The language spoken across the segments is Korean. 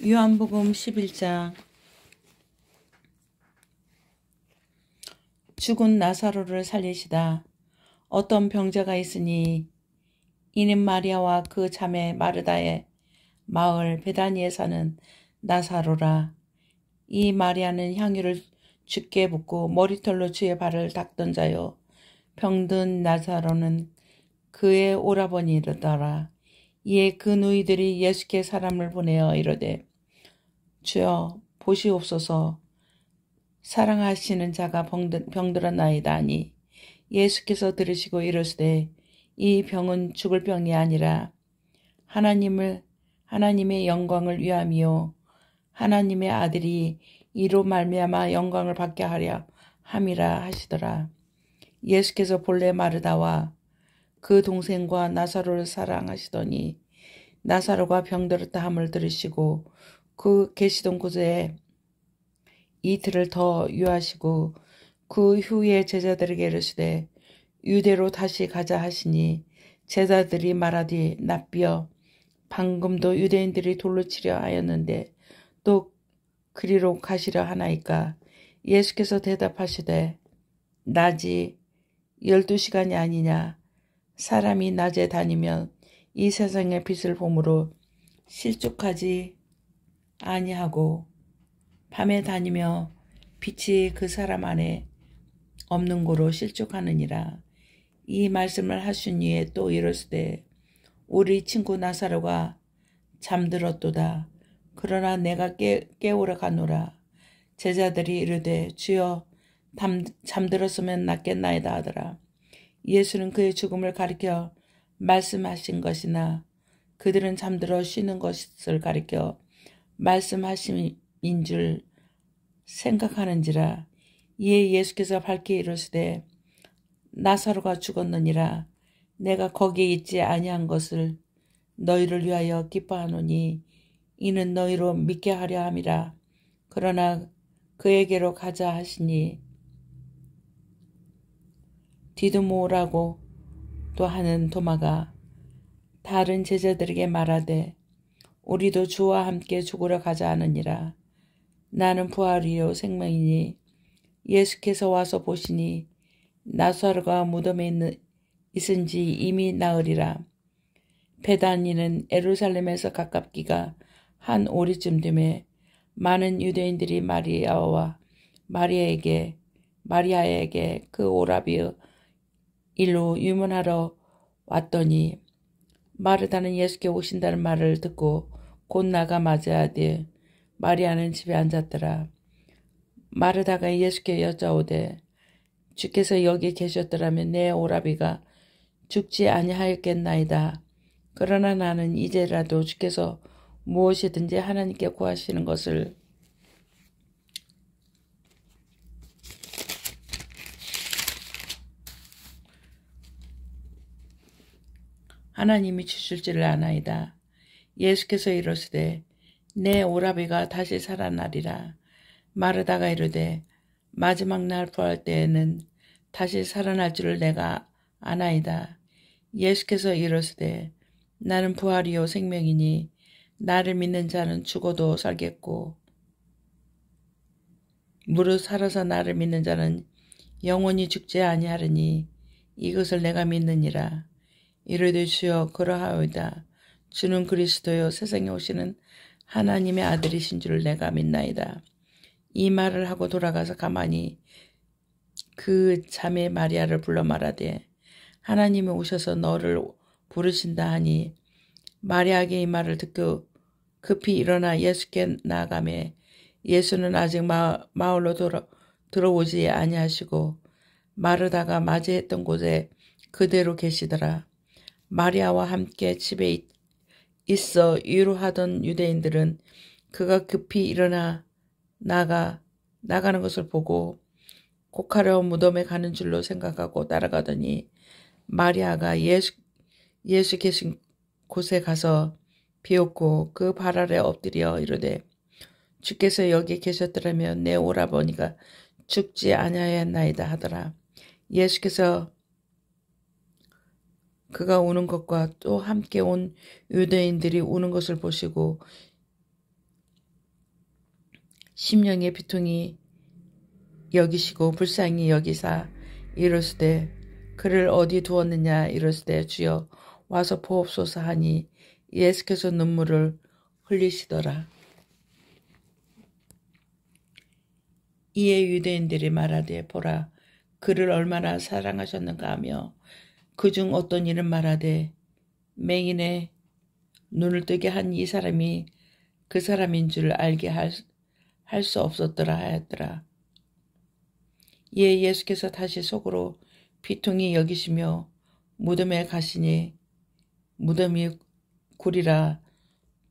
요한복음 11장. 죽은 나사로를 살리시다. 어떤 병자가 있으니 이는 마리아와 그 자매 마르다의 마을 베다니에 사는 나사로라. 이 마리아는 향유를 주께 붓고 머리털로 주의 발을 닦던 자요, 병든 나사로는 그의 오라버니더라. 이에 그 누이들이 예수께 사람을 보내어 이르되, 주여 보시옵소서, 사랑하시는 자가 병들었나이다 하니, 예수께서 들으시고 이르시되, 이 병은 죽을 병이 아니라 하나님의 영광을 위함이요 하나님의 아들이 이로 말미암아 영광을 받게 하려 함이라 하시더라. 예수께서 본래 마르다와 그 동생과 나사로를 사랑하시더니 나사로가 병들었다 함을 들으시고 그 계시던 곳에 이틀을 더 유하시고 그 후에 제자들에게 이르시되 유대로 다시 가자 하시니, 제자들이 말하되 납비여, 방금도 유대인들이 돌로 치려 하였는데 또 그리로 가시려 하나이까? 예수께서 대답하시되 낮이 12시간이 아니냐? 사람이 낮에 다니면 이 세상의 빛을 보므로 실족하지 아니하고 밤에 다니며 빛이 그 사람 안에 없는 고로 실족하느니라. 이 말씀을 하신 이에 또 이르시되 우리 친구 나사로가 잠들었도다. 그러나 내가 깨우러 가노라. 제자들이 이르되 주여 잠들었으면 낫겠나이다 하더라. 예수는 그의 죽음을 가리켜 말씀하신 것이나 그들은 잠들어 쉬는 것을 가리켜 말씀하심인 줄 생각하는지라. 이에 예수께서 밝히 이르시되 나사로가 죽었느니라. 내가 거기에 있지 아니한 것을 너희를 위하여 기뻐하노니 이는 너희로 믿게 하려 함이라. 그러나 그에게로 가자 하시니 디두모라고 또 하는 도마가 다른 제자들에게 말하되 우리도 주와 함께 죽으러 가자 하느니라. 나는 부활이요 생명이니 예수께서 와서 보시니 나사로가 무덤에 있은지 이미 나으리라. 베다니는 예루살렘에서 가깝기가 한 오리쯤 되매 많은 유대인들이 마리아에게 그 오라비의 일로 유문하러 왔더니, 마르다는 예수께 오신다는 말을 듣고 곧 나가 맞이하되 마리아는 집에 앉았더라. 마르다가 예수께 여짜오되 주께서 여기 계셨더라면 내 오라비가 죽지 아니하였겠나이다. 그러나 나는 이제라도 주께서 무엇이든지 하나님께 구하시는 것을 하나님이 주실 줄 아나이다. 예수께서 이르시되 내 오라비가 다시 살아나리라. 마르다가 이르되 마지막 날 부활 때에는 다시 살아날 줄을 내가 아나이다. 예수께서 이르시되 나는 부활이요 생명이니 나를 믿는 자는 죽어도 살겠고 무릇 살아서 나를 믿는 자는 영원히 죽지 아니하리니 이것을 내가 믿느니라. 이르되 주여 그러하오이다. 주는 그리스도요 세상에 오시는 하나님의 아들이신 줄 내가 믿나이다. 이 말을 하고 돌아가서 가만히 그 자매 마리아를 불러 말하되 하나님이 오셔서 너를 부르신다 하니, 마리아에게 이 말을 듣고 급히 일어나 예수께 나아가매 예수는 아직 마을로 들어오지 아니하시고 마르다가 맞이했던 곳에 그대로 계시더라. 마리아와 함께 집에 있어 위로하던 유대인들은 그가 급히 일어나 나가는 것을 보고 곡하러 무덤에 가는 줄로 생각하고 따라가더니, 마리아가 예수 계신 곳에 가서 비웃고 그 발 아래 엎드려 이르되 주께서 여기 계셨더라면 내 오라버니가 죽지 아니하였나이다 하더라. 예수께서 그가 우는 것과 또 함께 온 유대인들이 우는 것을 보시고 심령의 비통이 여기시고 불쌍히 여기사 이르시되 그를 어디 두었느냐 이르시되 주여 와서 보옵소서 하니 예수께서 눈물을 흘리시더라. 이에 유대인들이 말하되 보라 그를 얼마나 사랑하셨는가 하며 그중 어떤 이는 말하되 맹인의 눈을 뜨게 한 이 사람이 그 사람인 줄 알게 할 수 없었더라 하였더라. 이에 예수께서 다시 속으로 비통히 여기시며 무덤에 가시니 무덤이 굴이라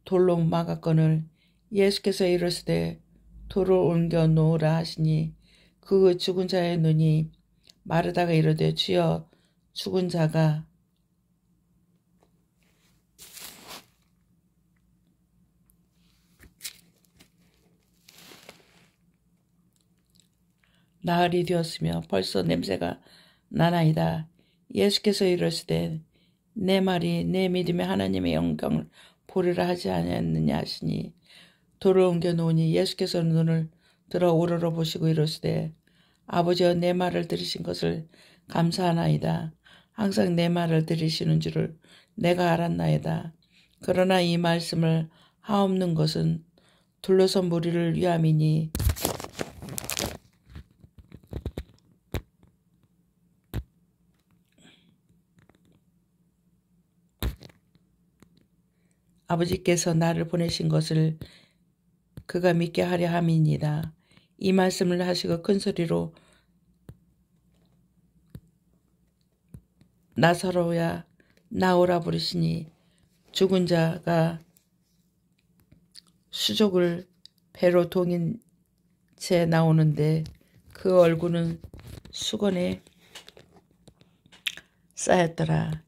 돌로 막았거늘 예수께서 이르시되 돌을 옮겨 놓으라 하시니 그 죽은 자의 눈이 마르다가 이르되 주여 죽은 자가 나흘이 되었으며 벌써 냄새가 나나이다. 예수께서 이르시되 내 말이 내 믿음에 하나님의 영광을 보리라 하지 않았느냐 하시니 돌을 옮겨 놓으니 예수께서 눈을 들어 우러러 보시고 이르시되 아버지여 내 말을 들으신 것을 감사하나이다. 항상 내 말을 들으시는 줄을 내가 알았나이다. 그러나 이 말씀을 하옵는 것은 둘러선 무리를 위함이니 아버지께서 나를 보내신 것을 그가 믿게 하려 함이니이다. 이 말씀을 하시고 큰 소리로 나사로야 나오라 부르시니 죽은 자가 수족을 배로 동인 채 나오는데 그 얼굴은 수건에 쌓였더라.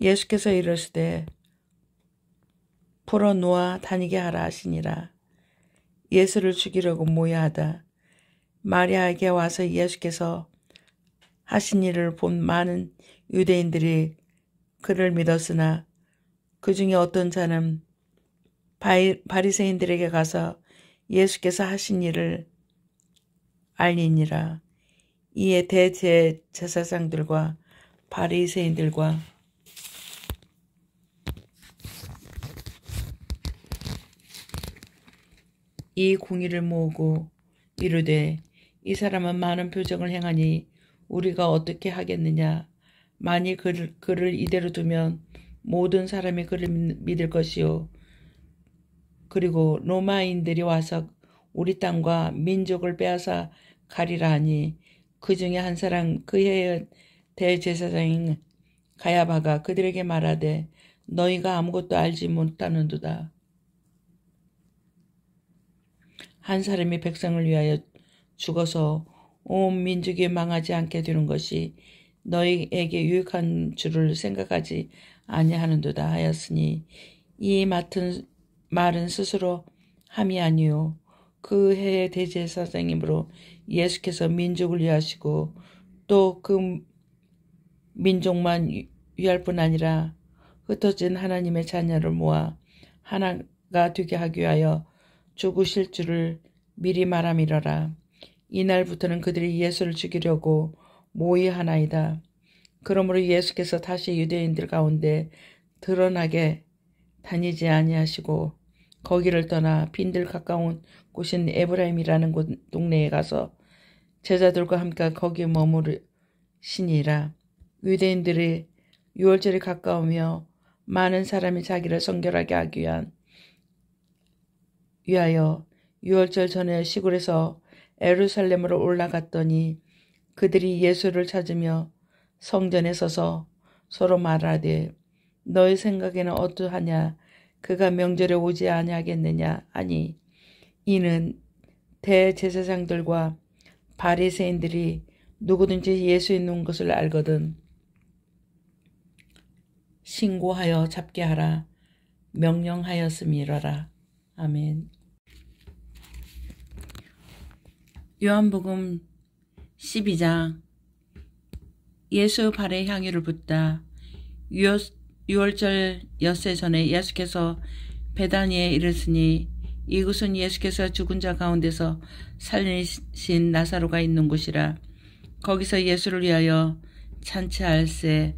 예수께서 이르시되 풀어 놓아 다니게 하라 하시니라. 예수를 죽이려고 모여하다 마리아에게 와서 예수께서 하신 일을 본 많은 유대인들이 그를 믿었으나 그 중에 어떤 자는 바리새인들에게 가서 예수께서 하신 일을 알리니라. 이에 대제사장들과 바리새인들과 이 공의를 모으고 이르되 이 사람은 많은 표적을 행하니 우리가 어떻게 하겠느냐. 만일 그를 이대로 두면 모든 사람이 그를 믿을 것이요. 그리고 로마인들이 와서 우리 땅과 민족을 빼앗아 가리라 하니 그 중에 한 사람 그 해의 대제사장인 가야바가 그들에게 말하되 너희가 아무것도 알지 못하는도다. 한 사람이 백성을 위하여 죽어서 온 민족이 망하지 않게 되는 것이 너희에게 유익한 줄을 생각하지 아니하는도다 하였으니 이 맡은 말은 스스로 함이 아니요 그 해의 대제사장이므로 예수께서 민족을 위하시고 또 그 민족만 위할 뿐 아니라 흩어진 하나님의 자녀를 모아 하나가 되게 하기 위하여 죽으실 줄을 미리 말함이러라. 이날부터는 그들이 예수를 죽이려고 모의하나이다. 그러므로 예수께서 다시 유대인들 가운데 드러나게 다니지 아니하시고 거기를 떠나 빈들 가까운 곳인 에브라임이라는 동네에 가서 제자들과 함께 거기 머무르시니라. 유대인들이 유월절이 가까우며 많은 사람이 자기를 성결하게 하기 위하여 유월절 전에 시골에서 예루살렘으로 올라갔더니 그들이 예수를 찾으며 성전에 서서 서로 말하되 너희 생각에는 어떠하냐. 그가 명절에 오지 아니하겠느냐 하니 이는 대제사장들과 바리새인들이 누구든지 예수 있는 것을 알거든 신고하여 잡게 하라 명령하였음이러라. 아멘. 요한복음 12장. 예수 발에 향유를 붓다. 유월절 엿새 전에 예수께서 베다니에 이르시니 이곳은 예수께서 죽은 자 가운데서 살리신 나사로가 있는 곳이라. 거기서 예수를 위하여 찬치할세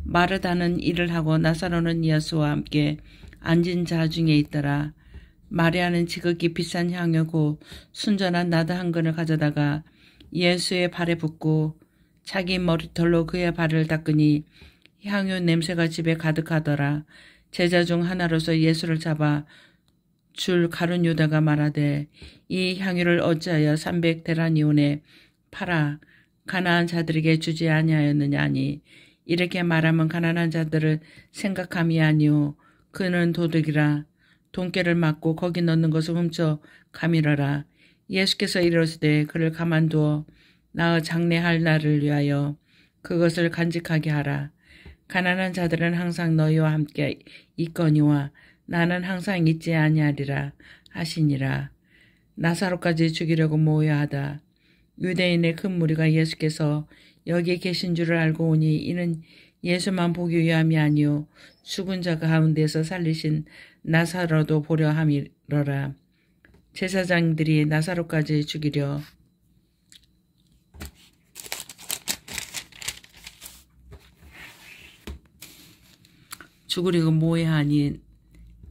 마르다는 일을 하고 나사로는 예수와 함께 앉은 자 중에 있더라. 마리아는 지극히 비싼 향유고 순전한 나드 한 근을 가져다가 예수의 발에 붓고 자기 머리털로 그의 발을 닦으니 향유 냄새가 집에 가득하더라. 제자 중 하나로서 예수를 잡아 줄 가룟 유다가 말하되 이 향유를 어찌하여 300데나리온에 팔아 가난한 자들에게 주지 아니하였느냐 하니 이렇게 말하면 가난한 자들을 생각함이 아니오 그는 도둑이라 돈깨를 맞고 거기 넣는 것을 훔쳐 가밀어라. 예수께서 이르시되 그를 가만두어 나의 장례할 날을 위하여 그것을 간직하게 하라. 가난한 자들은 항상 너희와 함께 있거니와 나는 항상 있지 아니하리라 하시니라. 나사로까지 죽이려고 모여야 하다. 유대인의 큰 무리가 예수께서 여기 계신 줄을 알고 오니 이는 예수만 보기 위함이 아니오 죽은 자 가운데서 살리신 나사로도 보려 함이러라. 제사장들이 나사로까지 죽이려 죽으려고 모여하니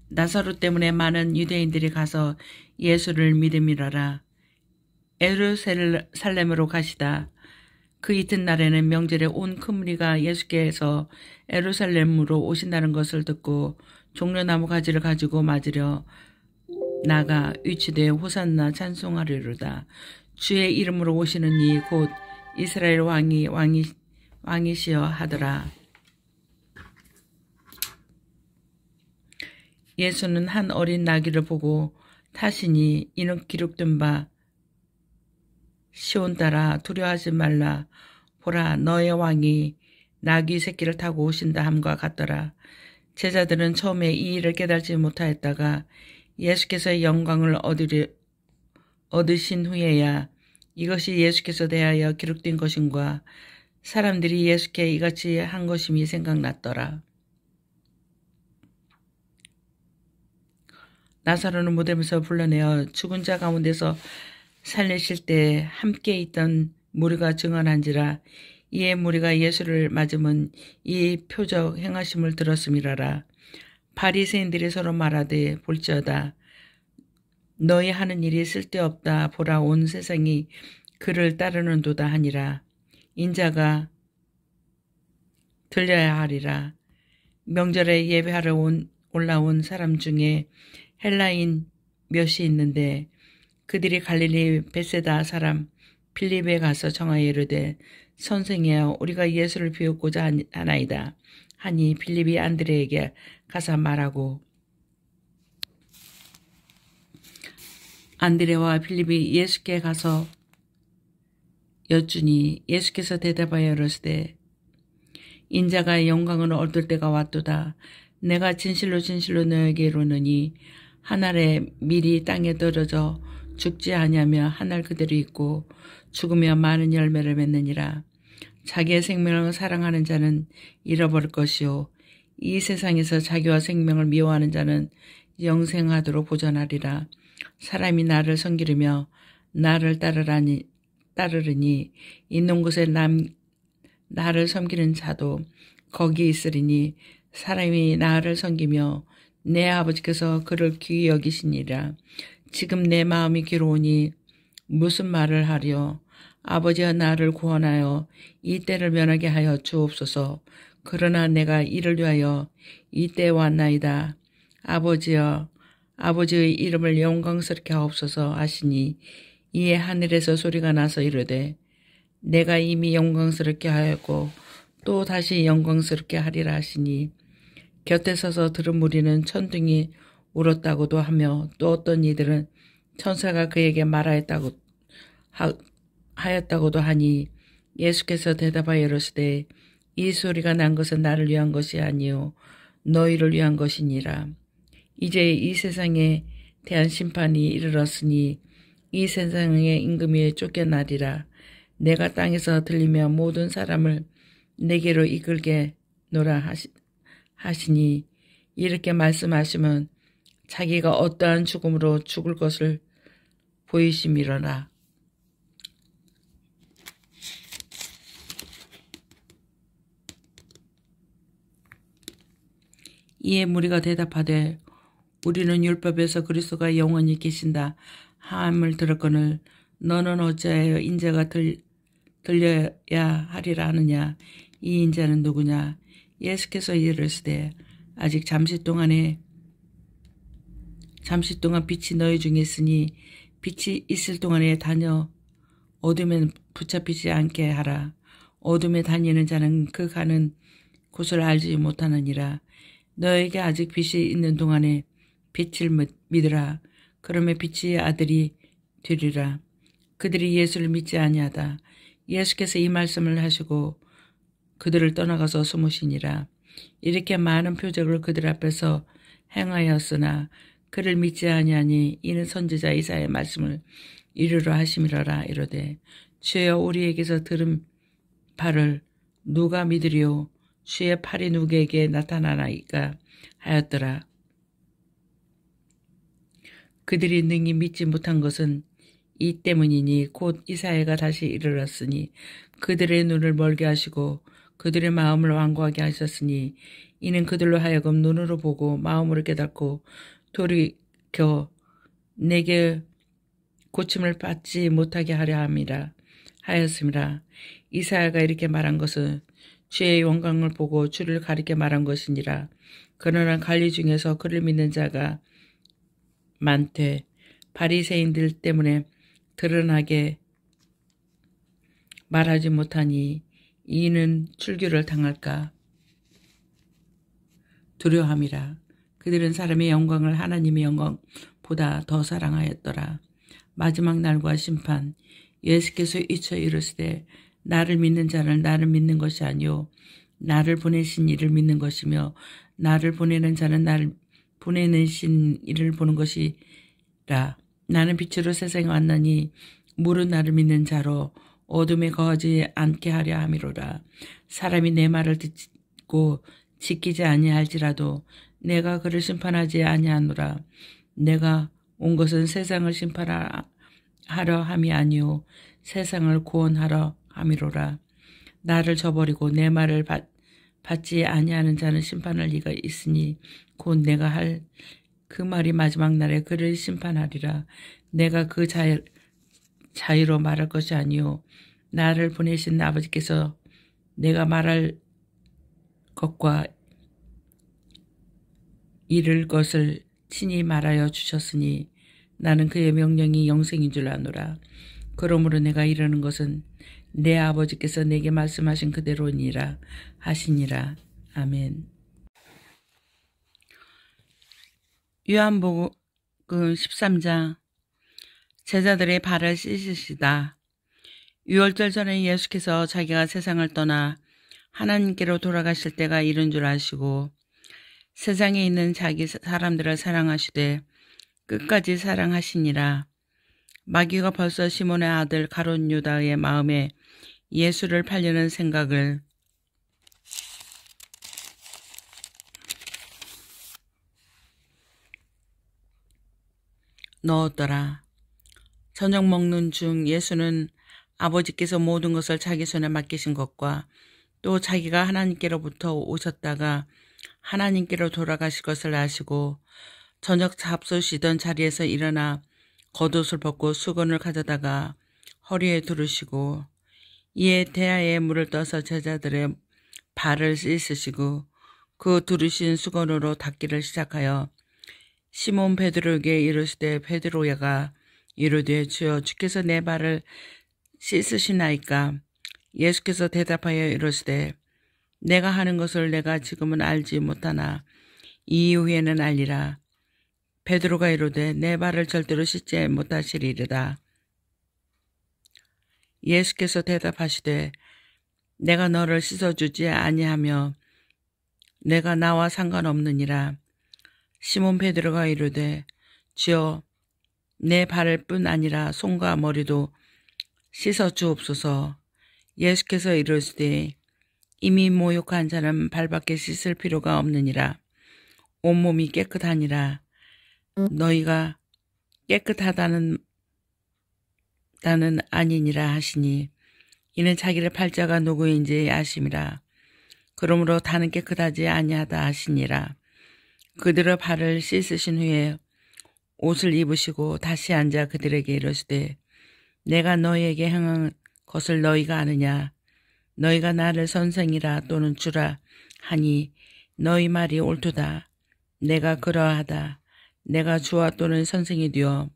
나사로 때문에 많은 유대인들이 가서 예수를 믿음이러라. 에루살렘으로 가시다. 그 이튿날에는 명절에 온 큰 무리가 예수께서 에루살렘으로 오신다는 것을 듣고 종려나무 가지를 가지고 맞으려 나가 위치되 호산나 찬송하리로다. 주의 이름으로 오시는 이 곧 이스라엘 왕이시여 하더라. 예수는 한 어린 나귀를 보고 타시니 이는 기록된 바 시온 따라 두려워하지 말라. 보라 너의 왕이 나귀 새끼를 타고 오신다 함과 같더라. 제자들은 처음에 이 일을 깨달지 못하였다가 예수께서 영광을 얻으신 후에야 이것이 예수께서 대하여 기록된 것인가 사람들이 예수께 이같이 한 것임이 생각났더라. 나사로는 무덤에서 불러내어 죽은 자 가운데서 살리실 때 함께 있던 무리가 증언한지라. 이에 무리가 예수를 맞으면 이 표적 행하심을 들었음이라라. 바리새인들이 서로 말하되 볼지어다. 너희 하는 일이 쓸데없다. 보라 온 세상이 그를 따르는도다 하니라. 인자가 들려야 하리라. 명절에 예배하러 올라온 사람 중에 헬라인 몇이 있는데 그들이 갈릴리 벳세다 사람 빌립에 가서 청하여 이르되 선생이여 우리가 예수를 비웃고자 하나이다 하니 빌립이 안드레에게 가서 말하고 안드레와 빌립이 예수께 가서 여쭈니 예수께서 대답하여 이르시되 인자가 영광을 얻을 때가 왔도다. 내가 진실로 너에게 이르노니 한 알에 밀이 땅에 떨어져 죽지 아니하며 한 알 그대로 있고 죽으며 많은 열매를 맺느니라. 자기의 생명을 사랑하는 자는 잃어버릴 것이요 이 세상에서 자기와 생명을 미워하는 자는 영생하도록 보존하리라. 사람이 나를 섬기려며 나를 따르리니 있는 곳에 나를 섬기는 자도 거기 있으리니 사람이 나를 섬기며 내 아버지께서 그를 귀히 여기시니라. 지금 내 마음이 괴로우니 무슨 말을 하려. 아버지가 나를 구원하여 이 때를 면하게 하여 주옵소서. 그러나 내가 이를 위하여 이 때에 왔나이다. 아버지여 아버지의 이름을 영광스럽게 하옵소서 하시니 이에 하늘에서 소리가 나서 이르되 내가 이미 영광스럽게 하였고 또 다시 영광스럽게 하리라 하시니 곁에 서서 들은 무리는 천둥이 울었다고도 하며 또 어떤 이들은 천사가 그에게 말하였다고도 하니 예수께서 대답하여 이르시되 이 소리가 난 것은 나를 위한 것이 아니요 너희를 위한 것이니라. 이제 이 세상에 대한 심판이 이르렀으니 이 세상의 임금이 쫓겨나리라. 내가 땅에서 들리며 모든 사람을 내게로 이끌게 노라 하시니 이렇게 말씀하시면 자기가 어떠한 죽음으로 죽을 것을 보이심이로라. 이에 무리가 대답하되 우리는 율법에서 그리스도가 영원히 계신다 함을 들었거늘 너는 어찌하여 인자가 들려야 하리라 하느냐. 이 인자는 누구냐. 예수께서 이르시되 아직 잠시 동안 빛이 너희 중에 있으니 빛이 있을 동안에 다녀 어둠에 붙잡히지 않게 하라. 어둠에 다니는 자는 그 가는 곳을 알지 못하느니라. 너에게 아직 빛이 있는 동안에 빛을 믿으라. 그러면 빛의 아들이 되리라. 그들이 예수를 믿지 아니하다. 예수께서 이 말씀을 하시고 그들을 떠나가서 숨으시니라. 이렇게 많은 표적을 그들 앞에서 행하였으나 그를 믿지 아니하니 이는 선지자 이사야의 말씀을 이루려 하심이라라. 이르되 주여 우리에게서 들은 바를 누가 믿으리요. 주의 팔이 누구에게 나타나나이까 하였더라. 그들이 능히 믿지 못한 것은 이 때문이니 곧 이사야가 다시 이르렀으니 그들의 눈을 멀게 하시고 그들의 마음을 완고하게 하셨으니 이는 그들로 하여금 눈으로 보고 마음으로 깨닫고 돌이켜 내게 고침을 받지 못하게 하려 함이라 하였음이라. 이사야가 이렇게 말한 것은 주의 영광을 보고 주를 가리켜 말한 것이니라. 그러나 관리 중에서 그를 믿는 자가 많되 바리새인들 때문에 드러나게 말하지 못하니 이는 출교를 당할까 두려함이라. 그들은 사람의 영광을 하나님의 영광보다 더 사랑하였더라. 마지막 날과 심판. 예수께서 이쳐 이르시되 나를 믿는 자는 나를 믿는 것이 아니요 나를 보내신 이를 믿는 것이며 나를 보내는 자는 나를 보내신 이를 보는 것이라. 나는 빛으로 세상에 왔나니 물은 나를 믿는 자로 어둠에 거하지 않게 하려 함이로라. 사람이 내 말을 듣고 지키지 아니할지라도 내가 그를 심판하지 아니하노라. 내가 온 것은 세상을 심판하려 함이 아니요 세상을 구원하려 함이로라. 나를 저버리고 내 말을 받지 아니하는 자는 심판할 리가 있으니 곧 내가 할 그 말이 마지막 날에 그를 심판하리라. 내가 그 자유로 말할 것이 아니요 나를 보내신 아버지께서 내가 말할 것과 이를 것을 친히 말하여 주셨으니 나는 그의 명령이 영생인 줄 아노라. 그러므로 내가 이르는 것은 내 아버지께서 내게 말씀하신 그대로니라 하시니라. 아멘. 요한복음 13장. 제자들의 발을 씻으시다. 유월절 전에 예수께서 자기가 세상을 떠나 하나님께로 돌아가실 때가 이른 줄 아시고 세상에 있는 자기 사람들을 사랑하시되 끝까지 사랑하시니라. 마귀가 벌써 시몬의 아들 가룟 유다의 마음에 예수를 팔려는 생각을 넣었더라. 저녁 먹는 중 예수는 아버지께서 모든 것을 자기 손에 맡기신 것과 또 자기가 하나님께로부터 오셨다가 하나님께로 돌아가실 것을 아시고 저녁 잡수시던 자리에서 일어나 겉옷을 벗고 수건을 가져다가 허리에 두르시고 이에 대야에 물을 떠서 제자들의 발을 씻으시고 그 두르신 수건으로 닦기를 시작하여 시몬 베드로에게 이르시되 베드로야가 이르되 주여 주께서 내 발을 씻으시나이까. 예수께서 대답하여 이르시되 내가 하는 것을 내가 지금은 알지 못하나 이후에는 알리라. 베드로가 이르되 내 발을 절대로 씻지 못하시리이다. 예수께서 대답하시되 내가 너를 씻어주지 아니하며 내가 나와 상관없느니라. 시몬 베드로가 이르되 주여 내 발을 뿐 아니라 손과 머리도 씻어주옵소서. 예수께서 이르시되 이미 모욕한 자는 발밖에 씻을 필요가 없느니라. 온몸이 깨끗하니라. 너희가 깨끗하다는 아니니라 하시니 이는 자기를 팔자가 누구인지 아심이라. 그러므로 다는 깨끗하지 아니하다 하시니라. 그들의 발을 씻으신 후에 옷을 입으시고 다시 앉아 그들에게 이르시되 내가 너희에게 행한 것을 너희가 아느냐. 너희가 나를 선생이라 또는 주라 하니 너희 말이 옳도다. 내가 그러하다. 내가 주와 또는 선생이 되어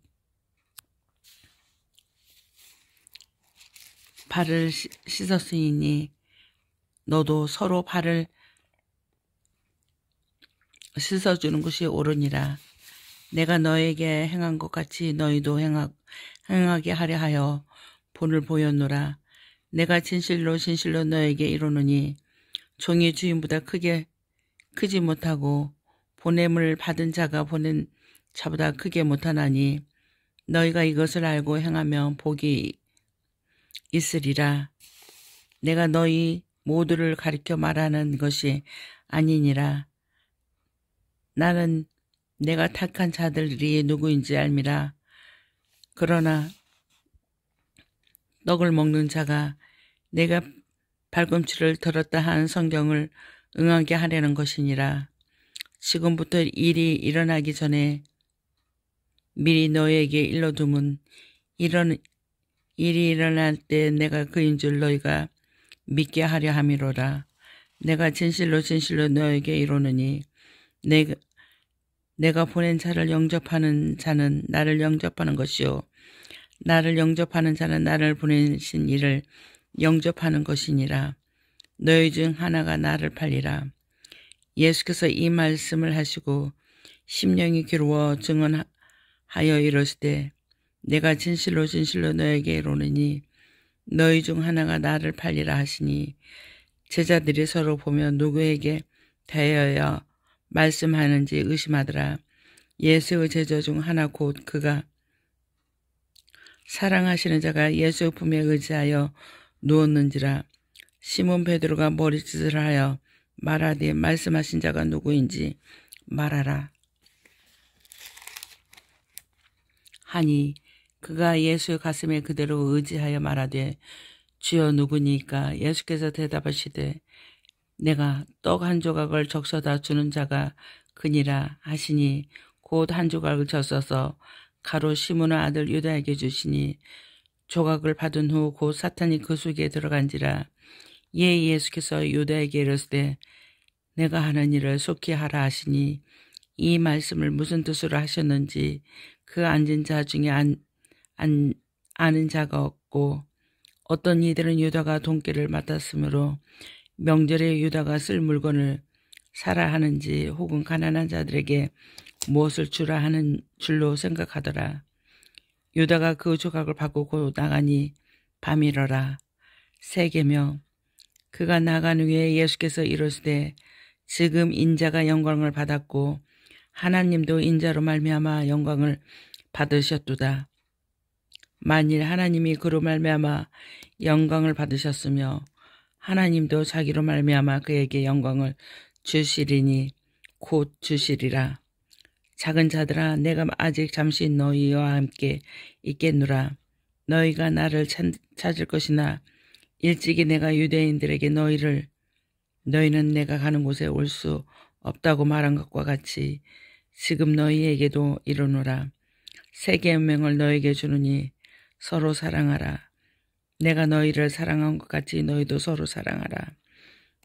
발을 씻었으니 너도 서로 발을 씻어주는 것이 옳으니라. 내가 너에게 행한 것 같이 너희도 행하게 하려 하여 본을 보였노라. 내가 진실로 너에게 이르노니 종이 주인보다 크지 못하고 보냄을 받은 자가 보낸 자보다 크게 못하나니 너희가 이것을 알고 행하면 복이 있으리라. 내가 너희 모두를 가리켜 말하는 것이 아니니라. 나는 내가 택한 자들이 누구인지 알미라. 그러나 떡을 먹는 자가 내가 발꿈치를 들었다 하는 성경을 응하게 하려는 것이니라. 지금부터 일이 일어나기 전에 미리 너에게 일러두면 일이 일어날 때 내가 그인 줄 너희가 믿게 하려 함이로라. 내가 진실로 너에게 이르노니 내가 보낸 자를 영접하는 자는 나를 영접하는 것이요 나를 영접하는 자는 나를 보내신 이를 영접하는 것이니라. 너희 중 하나가 나를 팔리라. 예수께서 이 말씀을 하시고 심령이 괴로워 증언하여 이르시되 내가 진실로 너에게 이르노니 너희 중 하나가 나를 팔리라 하시니 제자들이 서로 보며 누구에게 대하여 말씀하는지 의심하더라. 예수의 제자 중 하나 곧 그가 사랑하시는 자가 예수의 품에 의지하여 누웠는지라. 시몬 베드로가 머리짓을 하여 말하되 말씀하신 자가 누구인지 말하라 하니 그가 예수의 가슴에 그대로 의지하여 말하되 주여 누구니까. 예수께서 대답하시되 내가 떡 한 조각을 적셔다 주는 자가 그니라 하시니 곧 한 조각을 적셔서 가로 시몬의 아들 유다에게 주시니 조각을 받은 후 곧 사탄이 그 속에 들어간지라. 이에 예수께서 유다에게 이르시되 내가 하는 일을 속히 하라 하시니 이 말씀을 무슨 뜻으로 하셨는지 그 앉은 자 중에 아는 자가 없고 어떤 이들은 유다가 돈깨를 맡았으므로 명절에 유다가 쓸 물건을 사라 하는지 혹은 가난한 자들에게 무엇을 주라 하는 줄로 생각하더라. 유다가 그 조각을 바꾸고 나가니 밤이러라. 세계며 그가 나간 후에 예수께서 이르시되 지금 인자가 영광을 받았고 하나님도 인자로 말미암아 영광을 받으셨도다. 만일 하나님이 그로 말미암아 영광을 받으셨으며 하나님도 자기로 말미암아 그에게 영광을 주시리니 곧 주시리라. 작은 자들아 내가 아직 잠시 너희와 함께 있겠노라. 너희가 나를 찾을 것이나 일찍이 내가 유대인들에게 너희는 내가 가는 곳에 올 수 없다고 말한 것과 같이 지금 너희에게도 이르노라. 새 계명을 너희에게 주노니 서로 사랑하라. 내가 너희를 사랑한 것 같이 너희도 서로 사랑하라.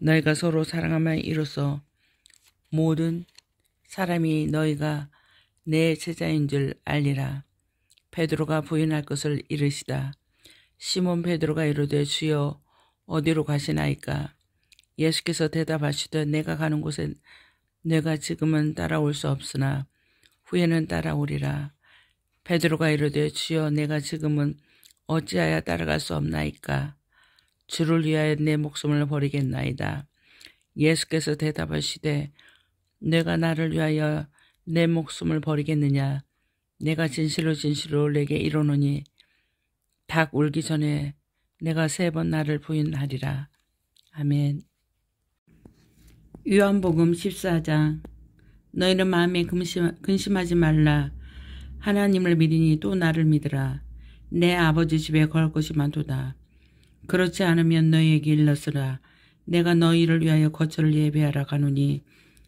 너희가 서로 사랑하면 이로써 모든 사람이 너희가 내 제자인 줄 알리라. 베드로가 부인할 것을 이르시다. 시몬 베드로가 이르되 주여 어디로 가시나이까. 예수께서 대답하시되 내가 가는 곳에 내가 지금은 따라올 수 없으나 후에는 따라오리라. 베드로가 이르되 주여 내가 지금은 어찌하여 따라갈 수 없나이까. 주를 위하여 내 목숨을 버리겠나이다. 예수께서 대답하시되 내가 나를 위하여 내 목숨을 버리겠느냐. 내가 진실로 내게 이르노니 닭 울기 전에 내가 3번 나를 부인하리라. 아멘. 요한복음 14장. 너희는 마음에 근심하지 말라. 하나님을 믿으니 또 나를 믿으라. 내 아버지 집에 걸 것이 많도다. 그렇지 않으면 너희에게 일렀으라. 내가 너희를 위하여 거처를 예배하라 가노니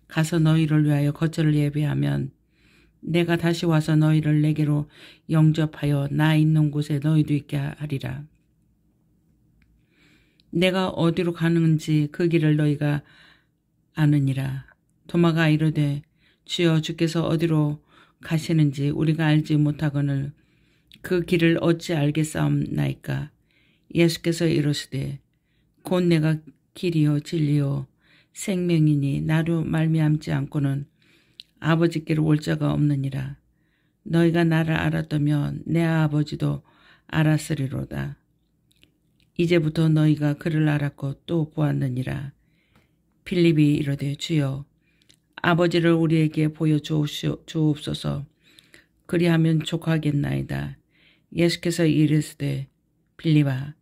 가서 너희를 위하여 거처를 예배하면 내가 다시 와서 너희를 내게로 영접하여 나 있는 곳에 너희도 있게 하리라. 내가 어디로 가는지 그 길을 너희가 아느니라. 도마가 이르되 주여 주께서 어디로 가시는지 우리가 알지 못하거늘 그 길을 어찌 알겠사옵나이까. 예수께서 이르시되 곧 내가 길이요 진리요 생명이니 나로 말미암지 않고는 아버지께로 올 자가 없느니라. 너희가 나를 알았다면 내 아버지도 알았으리로다. 이제부터 너희가 그를 알았고 또 보았느니라. 빌립이 이르되 주여 아버지를 우리에게 보여주옵소서. 그리하면 족하겠나이다. 예수께서 이르시되 빌립아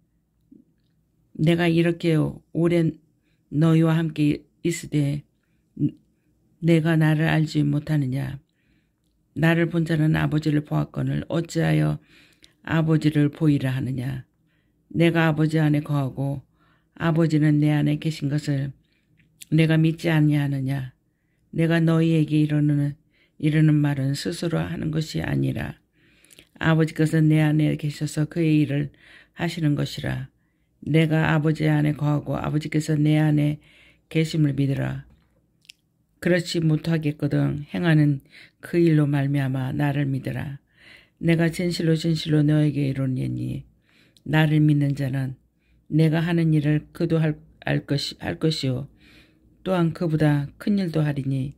내가 이렇게 오래 너희와 함께 있으되 내가 나를 알지 못하느냐. 나를 본 자는 아버지를 보았거늘 어찌하여 아버지를 보이라 하느냐. 내가 아버지 안에 거하고 아버지는 내 안에 계신 것을 내가 믿지 아니하느냐. 내가 너희에게 이르는 말은 스스로 하는 것이 아니라 아버지께서 내 안에 계셔서 그의 일을 하시는 것이라. 내가 아버지 안에 거하고 아버지께서 내 안에 계심을 믿으라. 그렇지 못하겠거든 행하는 그 일로 말미암아 나를 믿으라. 내가 진실로 진실로 너에게 이르노니 나를 믿는 자는 내가 하는 일을 그도 할 것이요 또한 그보다 큰 일도 하리니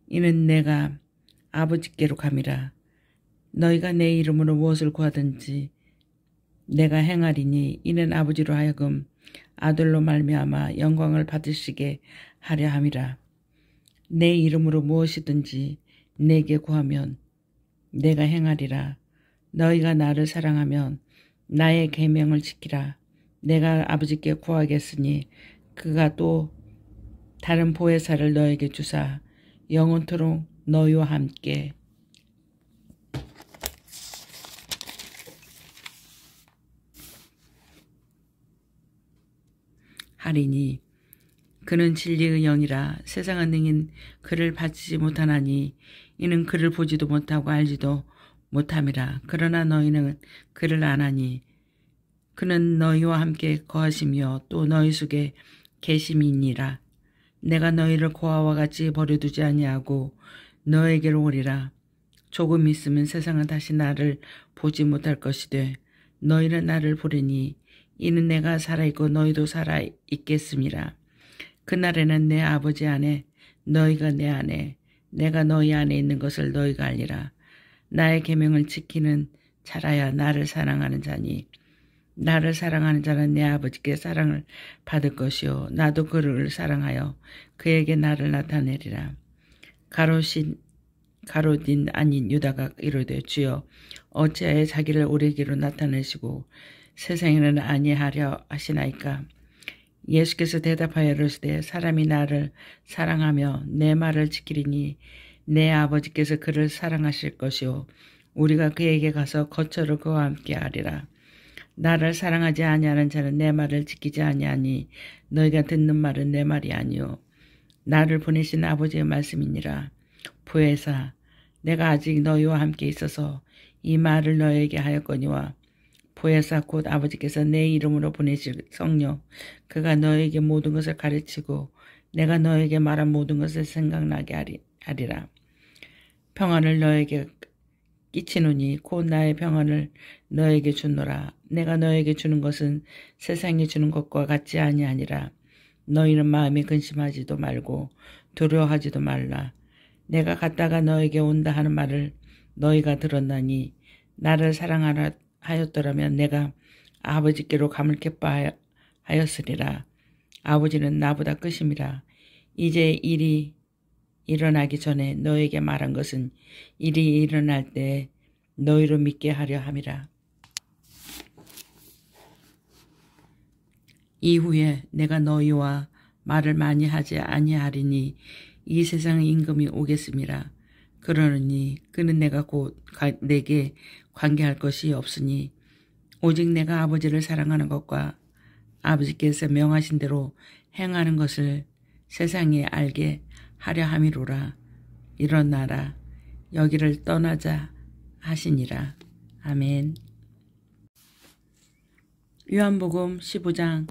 이는 내가 아버지께로 감이라. 너희가 내 이름으로 무엇을 구하든지 내가 행하리니 이는 아버지로 하여금 아들로 말미암아 영광을 받으시게 하려 함이라. 내 이름으로 무엇이든지 내게 구하면 내가 행하리라. 너희가 나를 사랑하면 나의 계명을 지키라. 내가 아버지께 구하겠으니 그가 또 다른 보혜사를 너에게 주사 영원토록 너희와 함께 하리니 그는 진리의 영이라. 세상은 능히 그를 받지 못하나니 이는 그를 보지도 못하고 알지도 못함이라. 그러나 너희는 그를 아나니 그는 너희와 함께 거하시며 또 너희 속에 계심이니라. 내가 너희를 고아와 같이 버려두지 아니하고 너에게로 오리라. 조금 있으면 세상은 다시 나를 보지 못할 것이되 너희는 나를 보리니 이는 내가 살아있고 너희도 살아있겠음이라. 그날에는 내 아버지 안에 너희가 내 안에 내가 너희 안에 있는 것을 너희가 알리라. 나의 계명을 지키는 자라야 나를 사랑하는 자니 나를 사랑하는 자는 내 아버지께 사랑을 받을 것이요 나도 그를 사랑하여 그에게 나를 나타내리라. 가롯인 아닌 유다가 이르되 주여 어찌하여 자기를 우리에게로 나타내시고 세상에는 아니하려 하시나이까. 예수께서 대답하여 이르시되 사람이 나를 사랑하며 내 말을 지키리니 내 아버지께서 그를 사랑하실 것이요 우리가 그에게 가서 거처를 그와 함께 하리라. 나를 사랑하지 아니하는 자는 내 말을 지키지 아니하니 너희가 듣는 말은 내 말이 아니요 나를 보내신 아버지의 말씀이니라. 보혜사 내가 아직 너희와 함께 있어서 이 말을 너희에게 하였거니와 보혜사 곧 아버지께서 내 이름으로 보내실 성령 그가 너희에게 모든 것을 가르치고 내가 너희에게 말한 모든 것을 생각나게 하리라. 평안을 너희에게 끼치노니 곧 나의 평안을 너에게 주노라. 내가 너에게 주는 것은 세상이 주는 것과 같지 아니하니라. 너희는 마음에 근심하지도 말고 두려워하지도 말라. 내가 갔다가 너에게 온다 하는 말을 너희가 들었나니 나를 사랑하라 하였더라면 내가 아버지께로 감을 기뻐하였으리라. 아버지는 나보다 크심이라. 이제 일이 일어나기 전에 너에게 말한 것은 일이 일어날 때 너희로 믿게 하려 함이라. 이후에 내가 너희와 말을 많이 하지 아니하리니 이 세상의 임금이 오겠습니다. 그러느니 그는 내가 곧 내게 관계할 것이 없으니 오직 내가 아버지를 사랑하는 것과 아버지께서 명하신 대로 행하는 것을 세상에 알게 하려 함이로라. 일어나라. 여기를 떠나자 하시니라. 아멘. 요한복음 15장.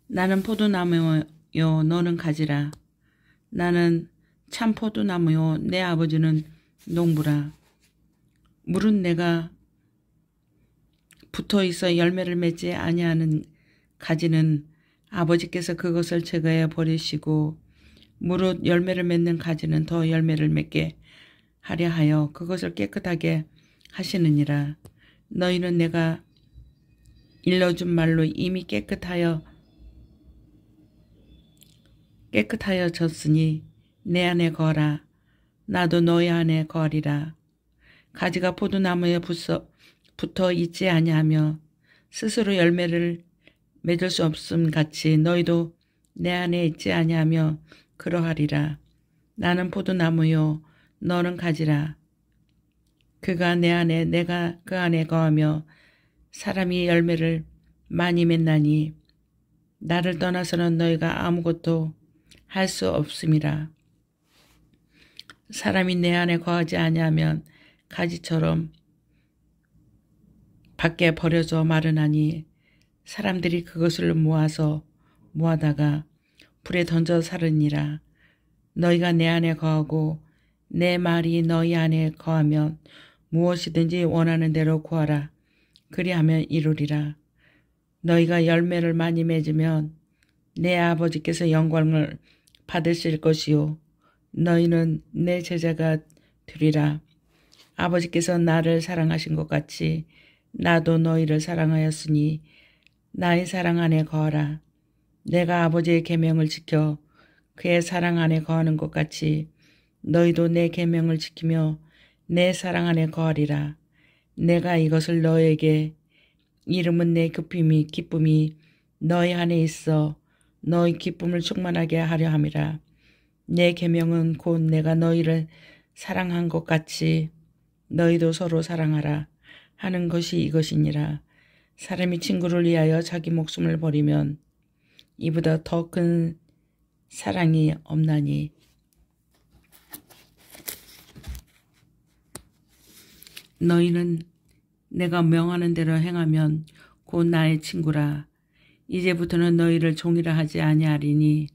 나는 포도나무요 너는 가지라. 나는 참 포도나무요 내 아버지는 농부라. 물은 내가 붙어있어 열매를 맺지 아니하는 가지는 아버지께서 그것을 제거해 버리시고 무릇 열매를 맺는 가지는 더 열매를 맺게 하려 하여 그것을 깨끗하게 하시느니라. 너희는 내가 일러준 말로 이미 깨끗하여졌으니 내 안에 거하라. 나도 너희 안에 거하리라. 가지가 포도나무에 붙어 있지 아니하며 스스로 열매를 맺을 수 없음 같이 너희도 내 안에 있지 아니하며 그러하리라. 나는 포도나무요 너는 가지라. 그가 내 안에 내가 그 안에 거하며 사람이 열매를 많이 맺나니 나를 떠나서는 너희가 아무것도 할 수 없음이라. 사람이 내 안에 거하지 아니하면 가지처럼 밖에 버려져 마르나니 사람들이 그것을 모아다가 불에 던져 사르니라. 너희가 내 안에 거하고 내 말이 너희 안에 거하면 무엇이든지 원하는 대로 구하라. 그리하면 이루리라. 너희가 열매를 많이 맺으면 내 아버지께서 영광을 받으실 것이요 너희는 내 제자가 되리라. 아버지께서 나를 사랑하신 것 같이 나도 너희를 사랑하였으니 나의 사랑 안에 거하라. 내가 아버지의 계명을 지켜 그의 사랑 안에 거하는 것 같이 너희도 내 계명을 지키며 내 사랑 안에 거하리라. 내가 이것을 너에게 이름은 내 기쁨이 너희 안에 있어 너희 기쁨을 충만하게 하려 함이라. 내 계명은 곧 내가 너희를 사랑한 것 같이 너희도 서로 사랑하라 하는 것이 이것이니라. 사람이 친구를 위하여 자기 목숨을 버리면 이보다 더 큰 사랑이 없나니. 너희는 내가 명하는 대로 행하면 곧 나의 친구라. 이제부터는 너희를 종이라 하지 아니하리니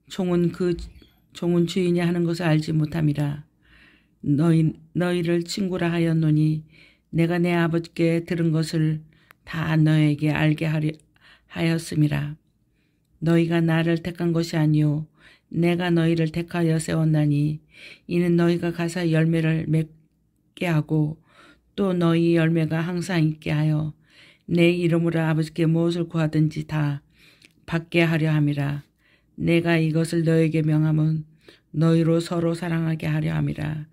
종은 주인이 하는 것을 알지 못함이라. 너희를 친구라 하였노니 내가 내 아버지께 들은 것을 다 너에게 알게 하였음이라. 너희가 나를 택한 것이 아니요 내가 너희를 택하여 세웠나니 이는 너희가 가서 열매를 맺게 하고 또 너희 열매가 항상 있게 하여 내 이름으로 아버지께 무엇을 구하든지 다 받게 하려 함이라. 내가 이것을 너에게 명함은 너희로 서로 사랑하게 하려 함이라.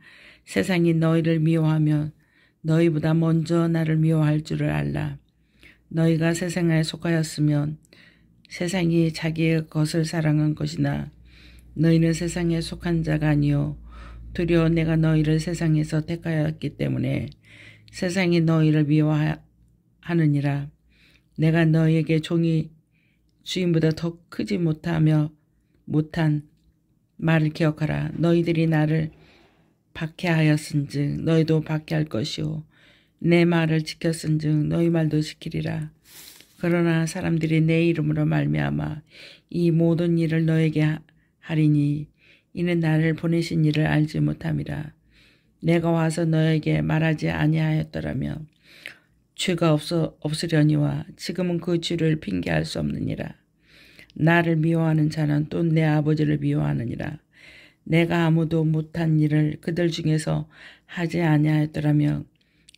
세상이 너희를 미워하면 너희보다 먼저 나를 미워할 줄을 알라. 너희가 세상에 속하였으면 세상이 자기의 것을 사랑한 것이나 너희는 세상에 속한 자가 아니요 두려워 내가 너희를 세상에서 택하였기 때문에 세상이 너희를 미워하느니라. 내가 너희에게 종이 주인보다 더 크지 못한 말을 기억하라. 너희들이 나를 박해하였은즉 너희도 박해할 것이요 내 말을 지켰은즉 너희 말도 지키리라. 그러나 사람들이 내 이름으로 말미암아 이 모든 일을 너에게 하리니 이는 나를 보내신 이를 알지 못함이라. 내가 와서 너에게 말하지 아니하였더라면 죄가 없으려니와 지금은 그 죄를 핑계할 수 없느니라. 나를 미워하는 자는 또 내 아버지를 미워하느니라. 내가 아무도 못한 일을 그들 중에서 하지 아니하였더라면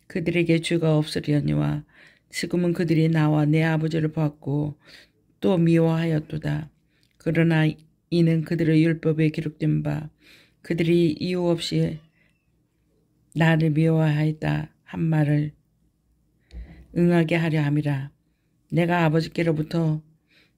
그들에게 죄가 없으려니와 지금은 그들이 나와 내 아버지를 보았고 또 미워하였도다. 그러나 이는 그들의 율법에 기록된 바 그들이 이유 없이 나를 미워하였다 한 말을 응하게 하려 함이라. 내가 아버지께로부터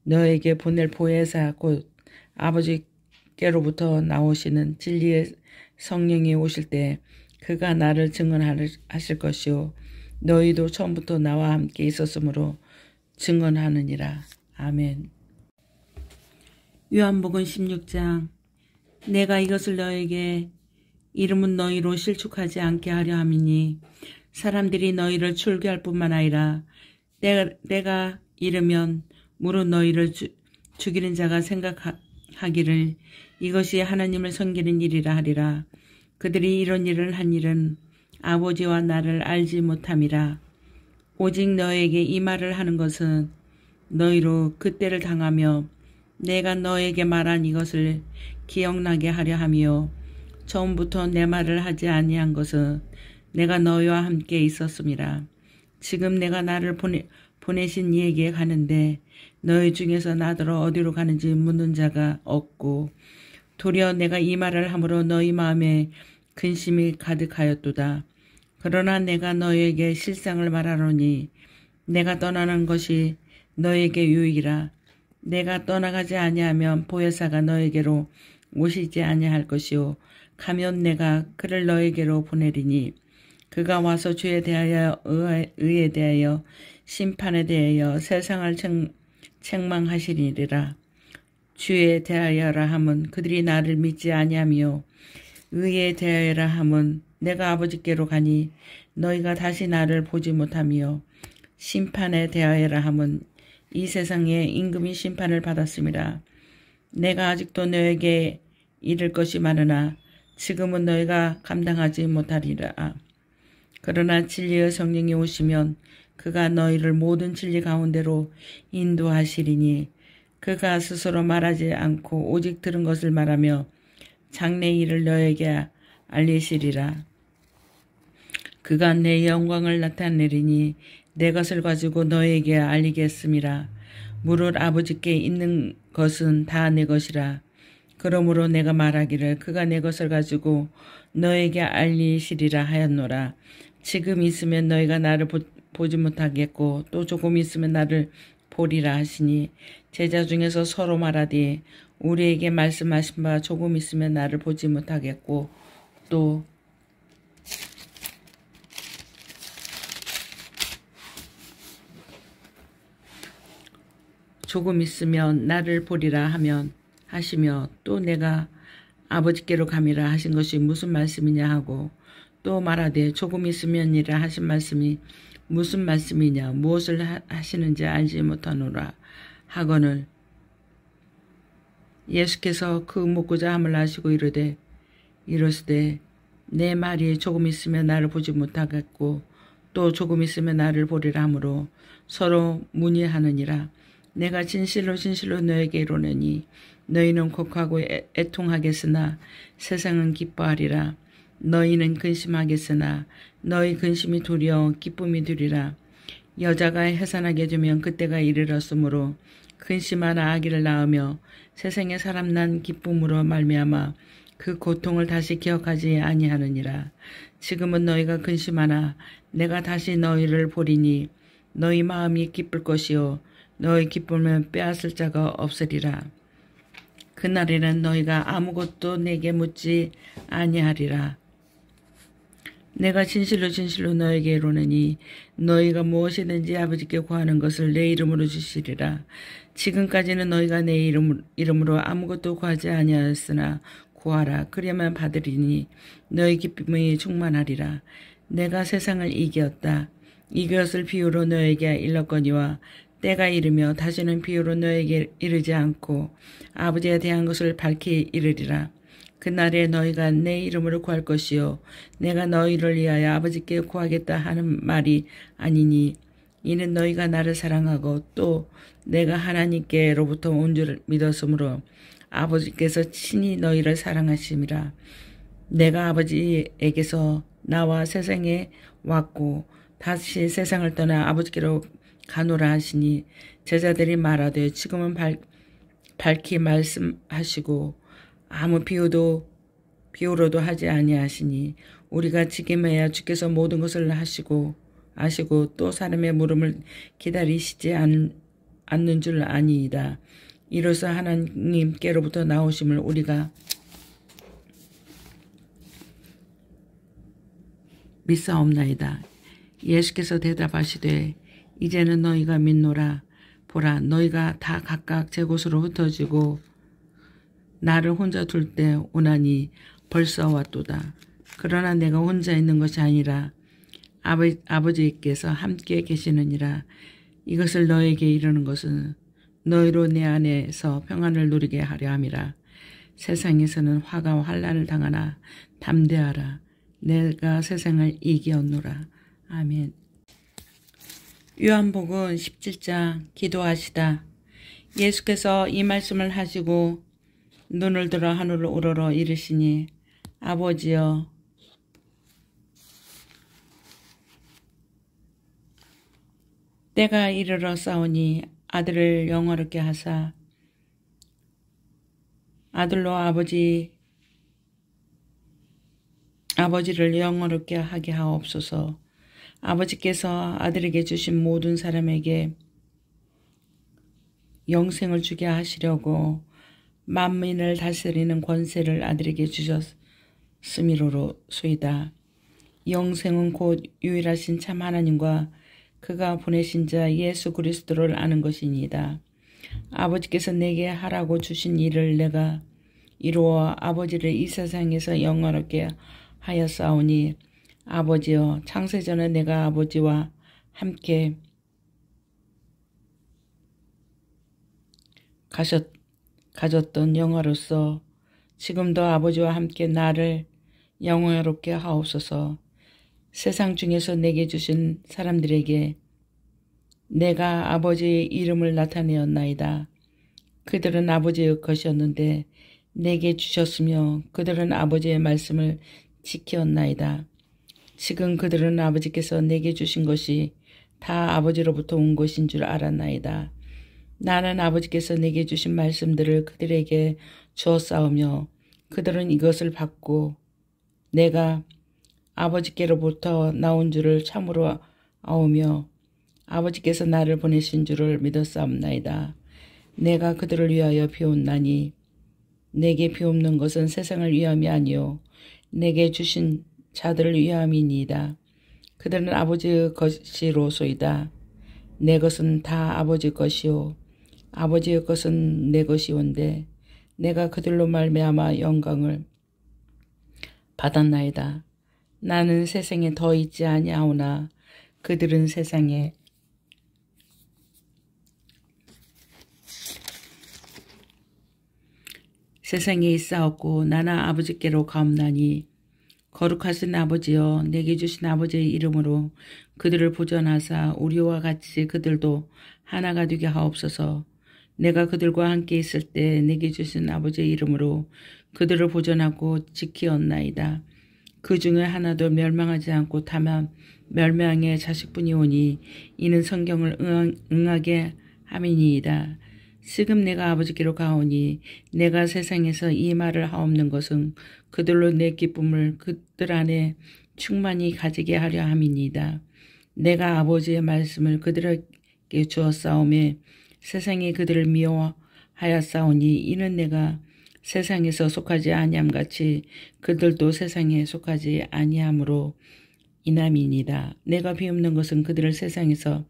너에게 보낼 보혜사 곧 아버지께 아버지께로부터 나오시는 진리의 성령이 오실 때 그가 나를 증언하실 것이요 너희도 처음부터 나와 함께 있었으므로 증언하느니라. 아멘. 요한복음 16장. 내가 이것을 너에게 이름은 너희로 실축하지 않게 하려 함이니 사람들이 너희를 출교할 뿐만 아니라 내가 이르면 무릇 너희를 죽이는 자가 생각하기를 이것이 하나님을 섬기는 일이라 하리라. 그들이 이런 일을 한 일은 아버지와 나를 알지 못함이라. 오직 너에게 이 말을 하는 것은 너희로 그때를 당하며 내가 너에게 말한 이것을 기억나게 하려 함이요 처음부터 내 말을 하지 아니한 것은 내가 너희와 함께 있었음이라. 지금 내가 나를 보내신 이에게 가는데 너희 중에서 나더러 어디로 가는지 묻는 자가 없고 도리어 내가 이 말을 함으로 너희 마음에 근심이 가득하였도다. 그러나 내가 너희에게 실상을 말하노니 내가 떠나는 것이 너희에게 유익이라. 내가 떠나가지 아니하면 보혜사가 너희에게로 오시지 아니할 것이요 가면 내가 그를 너희에게로 보내리니 그가 와서 죄에 대하여 의에 대하여 심판에 대하여 세상을 책망하시리라. 죄에 대하여라 함은 그들이 나를 믿지 아니하며 의에 대하여라 함은 내가 아버지께로 가니 너희가 다시 나를 보지 못하며 심판에 대하여라 함은 이 세상에 임금이 심판을 받았음이라. 내가 아직도 너에게 이를 것이 많으나 지금은 너희가 감당하지 못하리라. 그러나 진리의 성령이 오시면 그가 너희를 모든 진리 가운데로 인도하시리니 그가 스스로 말하지 않고 오직 들은 것을 말하며 장래 일을 너에게 알리시리라. 그가 내 영광을 나타내리니 내 것을 가지고 너에게 알리겠음이라. 무릇 아버지께 있는 것은 다 내 것이라. 그러므로 내가 말하기를 그가 내 것을 가지고 너에게 알리시리라 하였노라. 지금 있으면 너희가 나를 보지 못하겠고 또 조금 있으면 나를 보리라 하시니 제자 중에서 서로 말하되 우리에게 말씀하신 바 조금 있으면 나를 보지 못하겠고 또 조금 있으면 나를 보리라 하시며 또 내가 아버지께로 감이라 하신 것이 무슨 말씀이냐 하고 또 말하되 조금 있으면이라 하신 말씀이 무슨 말씀이냐 무엇을 하시는지 알지 못하노라 하거늘 예수께서 그 묻고자 함을 아시고 이르시되 내 말이 조금 있으면 나를 보지 못하겠고 또 조금 있으면 나를 보리라 하므로 서로 문의하느니라. 내가 진실로 너에게 이르노니 너희는 곡하고 애통하겠으나 세상은 기뻐하리라. 너희는 근심하겠으나 너희 근심이 두려워 기쁨이 되리라. 여자가 해산하게 되면 그때가 이르렀으므로 근심하나 아기를 낳으며 세상에 사람 난 기쁨으로 말미암아 그 고통을 다시 기억하지 아니하느니라. 지금은 너희가 근심하나 내가 다시 너희를 보리니 너희 마음이 기쁠 것이요 너희 기쁨을 빼앗을 자가 없으리라. 그날에는 너희가 아무것도 내게 묻지 아니하리라. 내가 진실로 너에게 이르노니 너희가 무엇이든지 아버지께 구하는 것을 내 이름으로 주시리라. 지금까지는 너희가 내 이름으로 아무것도 구하지 아니하였으나 구하라. 그리하면 받으리니 너희 기쁨이 충만하리라. 내가 세상을 이겼다. 이것을 비유로 너에게 일렀거니와 때가 이르며 다시는 비유로 너에게 이르지 않고 아버지에 대한 것을 밝히 이르리라. 그날에 너희가 내 이름으로 구할 것이요 내가 너희를 위하여 아버지께 구하겠다 하는 말이 아니니 이는 너희가 나를 사랑하고 또 내가 하나님께로부터 온 줄 믿었으므로 아버지께서 친히 너희를 사랑하심이라. 내가 아버지에게서 나와 세상에 왔고 다시 세상을 떠나 아버지께로 가노라 하시니 제자들이 말하되 지금은 밝히 말씀하시고 아무 비유로도 하지 아니하시니 우리가 지금에야 주께서 모든 것을 아시고 또 사람의 물음을 기다리시지 않는 줄 아니이다. 이로써 하나님께로부터 나오심을 우리가 믿사옵나이다. 예수께서 대답하시되 이제는 너희가 믿노라. 보라, 너희가 다 각각 제 곳으로 흩어지고 나를 혼자 둘 때 오나니 벌써 왔도다. 그러나 내가 혼자 있는 것이 아니라 아버지께서 함께 계시느니라. 이것을 너에게 이르는 것은 너희로 내 안에서 평안을 누리게 하려 함이라. 세상에서는 화가 환난을 당하나 담대하라. 내가 세상을 이기었노라. 아멘. 요한복음 17장 기도하시다. 예수께서 이 말씀을 하시고 눈을 들어 하늘을 우러러 이르시니 아버지여 때가 이르러 싸우니 아들을 영화롭게 하사 아들로 아버지를 영화롭게 하게 하옵소서. 아버지께서 아들에게 주신 모든 사람에게 영생을 주게 하시려고 만민을 다스리는 권세를 아들에게 주셨음이로소이다. 영생은 곧 유일하신 참 하나님과 그가 보내신 자 예수 그리스도를 아는 것이니이다. 아버지께서 내게 하라고 주신 일을 내가 이루어 아버지를 이 세상에서 영화롭게 하였사오니 아버지여 창세전에 내가 아버지와 함께 가졌던 영화로서 지금도 아버지와 함께 나를 영화롭게 하옵소서. 세상 중에서 내게 주신 사람들에게 내가 아버지의 이름을 나타내었나이다. 그들은 아버지의 것이었는데 내게 주셨으며 그들은 아버지의 말씀을 지켰나이다. 지금 그들은 아버지께서 내게 주신 것이 다 아버지로부터 온 것인 줄 알았나이다. 나는 아버지께서 내게 주신 말씀들을 그들에게 주었사오며 그들은 이것을 받고 내가 아버지께로부터 나온 줄을 참으로 아오며 아버지께서 나를 보내신 줄을 믿었사옵나이다. 내가 그들을 위하여 비옵나니 내게 비옵는 것은 세상을 위함이 아니요 내게 주신 자들을 위함이니이다. 그들은 아버지의 것이로소이다. 내 것은 다 아버지 것이요 아버지의 것은 내 것이온데 내가 그들로 말미암아 영광을 받았나이다. 나는 세상에 더 있지 아니하오나 그들은 세상에 있사옵고 나는 아버지께로 가옵나니 거룩하신 아버지여 내게 주신 아버지의 이름으로 그들을 보존하사 우리와 같이 그들도 하나가 되게 하옵소서. 내가 그들과 함께 있을 때 내게 주신 아버지의 이름으로 그들을 보존하고 지키었나이다. 그 중에 하나도 멸망하지 않고 다만 멸망의 자식뿐이 오니 이는 성경을 응하게 함이니이다. 지금 내가 아버지께로 가오니 내가 세상에서 이 말을 하옵는 것은 그들로 내 기쁨을 그들 안에 충만히 가지게 하려 함이니이다. 내가 아버지의 말씀을 그들에게 주었사오매 세상이 그들을 미워하였사오니 이는 내가 세상에서 속하지 아니함같이 그들도 세상에 속하지 아니함으로 이남이니이다. 내가 비옵는 것은 그들을 세상에서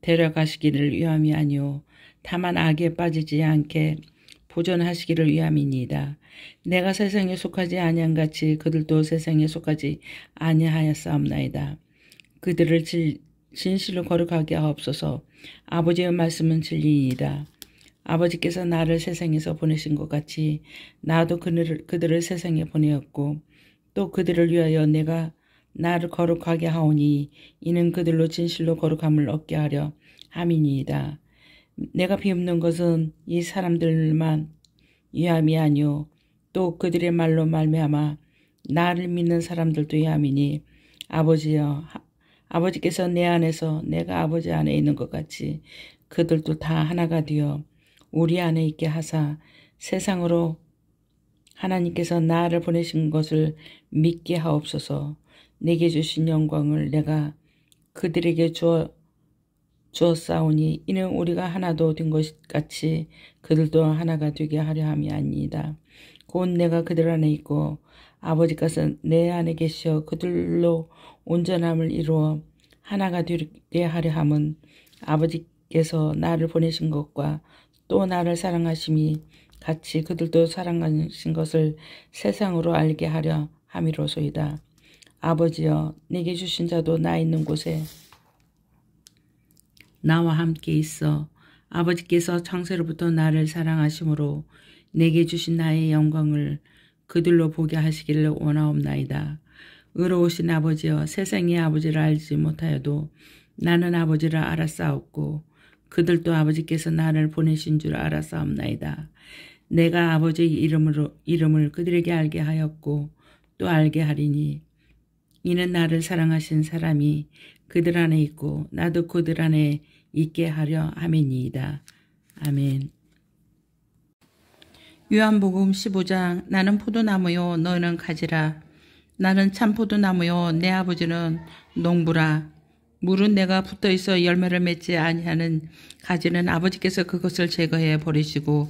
데려가시기를 위함이 아니오 다만 악에 빠지지 않게 보존하시기를 위함이니이다. 내가 세상에 속하지 아니함같이 그들도 세상에 속하지 아니하였사옵나이다. 그들을 진실로 거룩하게 하옵소서. 아버지의 말씀은 진리이다. 아버지께서 나를 세상에서 보내신 것 같이 나도 그들을 세상에 보내었고 또 그들을 위하여 내가 나를 거룩하게 하오니 이는 그들로 진실로 거룩함을 얻게 하려 함이니이다. 내가 비웃는 것은 이 사람들만 위함이 아니오 또 그들의 말로 말미암아 나를 믿는 사람들도 위함이니 아버지여 아버지께서 내 안에서 내가 아버지 안에 있는 것 같이 그들도 다 하나가 되어 우리 안에 있게 하사 세상으로 하나님께서 나를 보내신 것을 믿게 하옵소서. 내게 주신 영광을 내가 그들에게 주어 주었사오니 이는 우리가 하나도 된 것 같이 그들도 하나가 되게 하려 함이 아니이다. 곧 내가 그들 안에 있고 아버지께서 내 안에 계시어 그들로 온전함을 이루어 하나가 되게 하려 함은 아버지께서 나를 보내신 것과 또 나를 사랑하심이 같이 그들도 사랑하신 것을 세상으로 알게 하려 함이로소이다. 아버지여, 내게 주신 자도 나 있는 곳에 나와 함께 있어 아버지께서 창세로부터 나를 사랑하심으로 내게 주신 나의 영광을 그들로 보게 하시기를 원하옵나이다. 의로우신 아버지여, 세상의 아버지를 알지 못하여도 나는 아버지를 알았사옵고 그들도 아버지께서 나를 보내신 줄 알았사옵나이다. 내가 아버지의 이름을 그들에게 알게 하였고 또 알게 하리니 이는 나를 사랑하신 사람이 그들 안에 있고 나도 그들 안에 있게 하려 함이니이다. 아멘. 요한복음 15장. 나는 포도나무요 너희는 가지라. 나는 참 포도나무요 내 아버지는 농부라. 물은 내가 붙어있어 열매를 맺지 아니하는 가지는 아버지께서 그것을 제거해 버리시고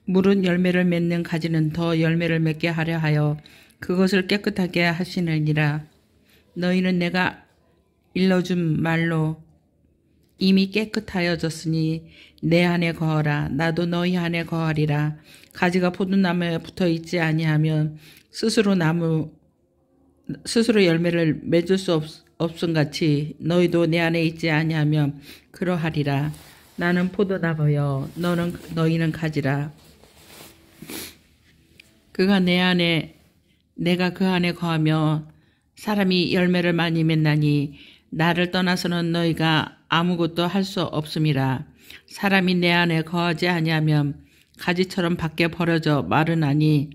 물은 열매를 맺는 가지는 더 열매를 맺게 하려 하여 그것을 깨끗하게 하시느니라. 너희는 내가 일러준 말로 이미 깨끗하여졌으니 내 안에 거하라. 나도 너희 안에 거하리라. 가지가 포도나무에 붙어있지 아니하면 스스로 열매를 맺을 수 없음같이 너희도 내 안에 있지 아니하면 그러하리라. 나는 포도나무여 너희는 가지라. 그가 내 안에 내가 그 안에 거하며 사람이 열매를 많이 맺나니 나를 떠나서는 너희가 아무것도 할 수 없음이라. 사람이 내 안에 거하지 아니하면 가지처럼 밖에 버려져 마르나니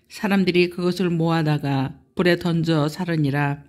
사람들이 그것을 모아다가 불에 던져 사르니라.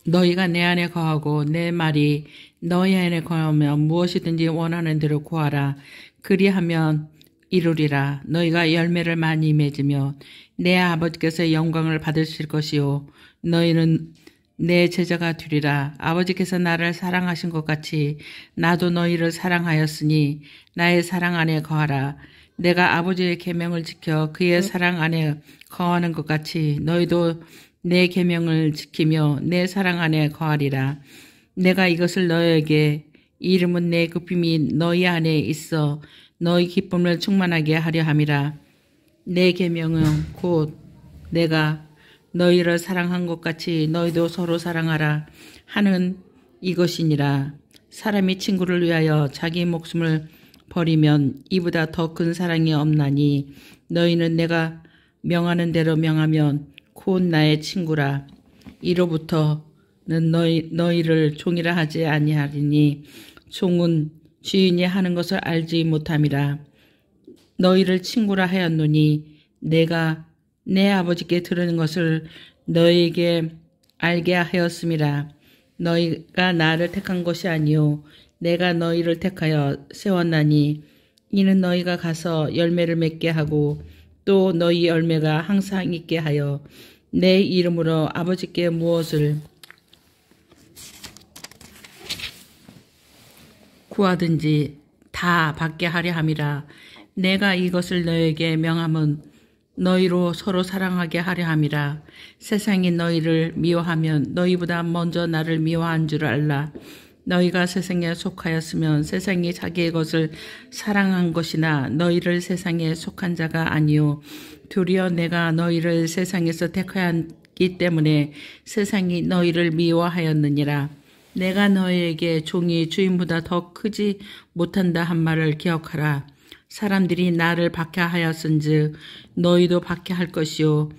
너희가 내 안에 거하고 내 말이 너희 안에 거하면 무엇이든지 원하는 대로 구하라. 그리하면 이루리라. 너희가 열매를 많이 맺으며 내 아버지께서 영광을 받으실 것이요 너희는 내 제자가 되리라. 아버지께서 나를 사랑하신 것 같이 나도 너희를 사랑하였으니 나의 사랑 안에 거하라. 내가 아버지의 계명을 지켜 그의 사랑 안에 거하는 것 같이 너희도 내 계명을 지키며 내 사랑 안에 거하리라. 내가 이것을 너희에게 이름은 내 급힘이 너희 안에 있어 너희 기쁨을 충만하게 하려 함이라. 내 계명은 곧 내가 너희를 사랑한 것 같이 너희도 서로 사랑하라 하는 이것이니라. 사람이 친구를 위하여 자기 목숨을 버리면 이보다 더 큰 사랑이 없나니 너희는 내가 명하는 대로 명하면 곧 나의 친구라. 이로부터는 너희를 종이라 하지 아니하리니 종은 주인이 하는 것을 알지 못함이라. 너희를 친구라 하였노니 내가 내 아버지께 들은 것을 너희에게 알게 하였음이라. 너희가 나를 택한 것이 아니요 내가 너희를 택하여 세웠나니 이는 너희가 가서 열매를 맺게 하고 또 너희 열매가 항상 있게 하여 내 이름으로 아버지께 무엇을 구하든지 다 받게 하려 함이라. 내가 이것을 너희에게 명함은 너희로 서로 사랑하게 하려 함이라. 세상이 너희를 미워하면 너희보다 먼저 나를 미워한 줄 알라. 너희가 세상에 속하였으면 세상이 자기의 것을 사랑한 것이나 너희를 세상에 속한 자가 아니요 도리어 내가 너희를 세상에서 택하였기 때문에 세상이 너희를 미워하였느니라. 내가 너희에게 종이 주인보다 더 크지 못한다 한 말을 기억하라. 사람들이 나를 박해하였은즉 너희도 박해할 것이요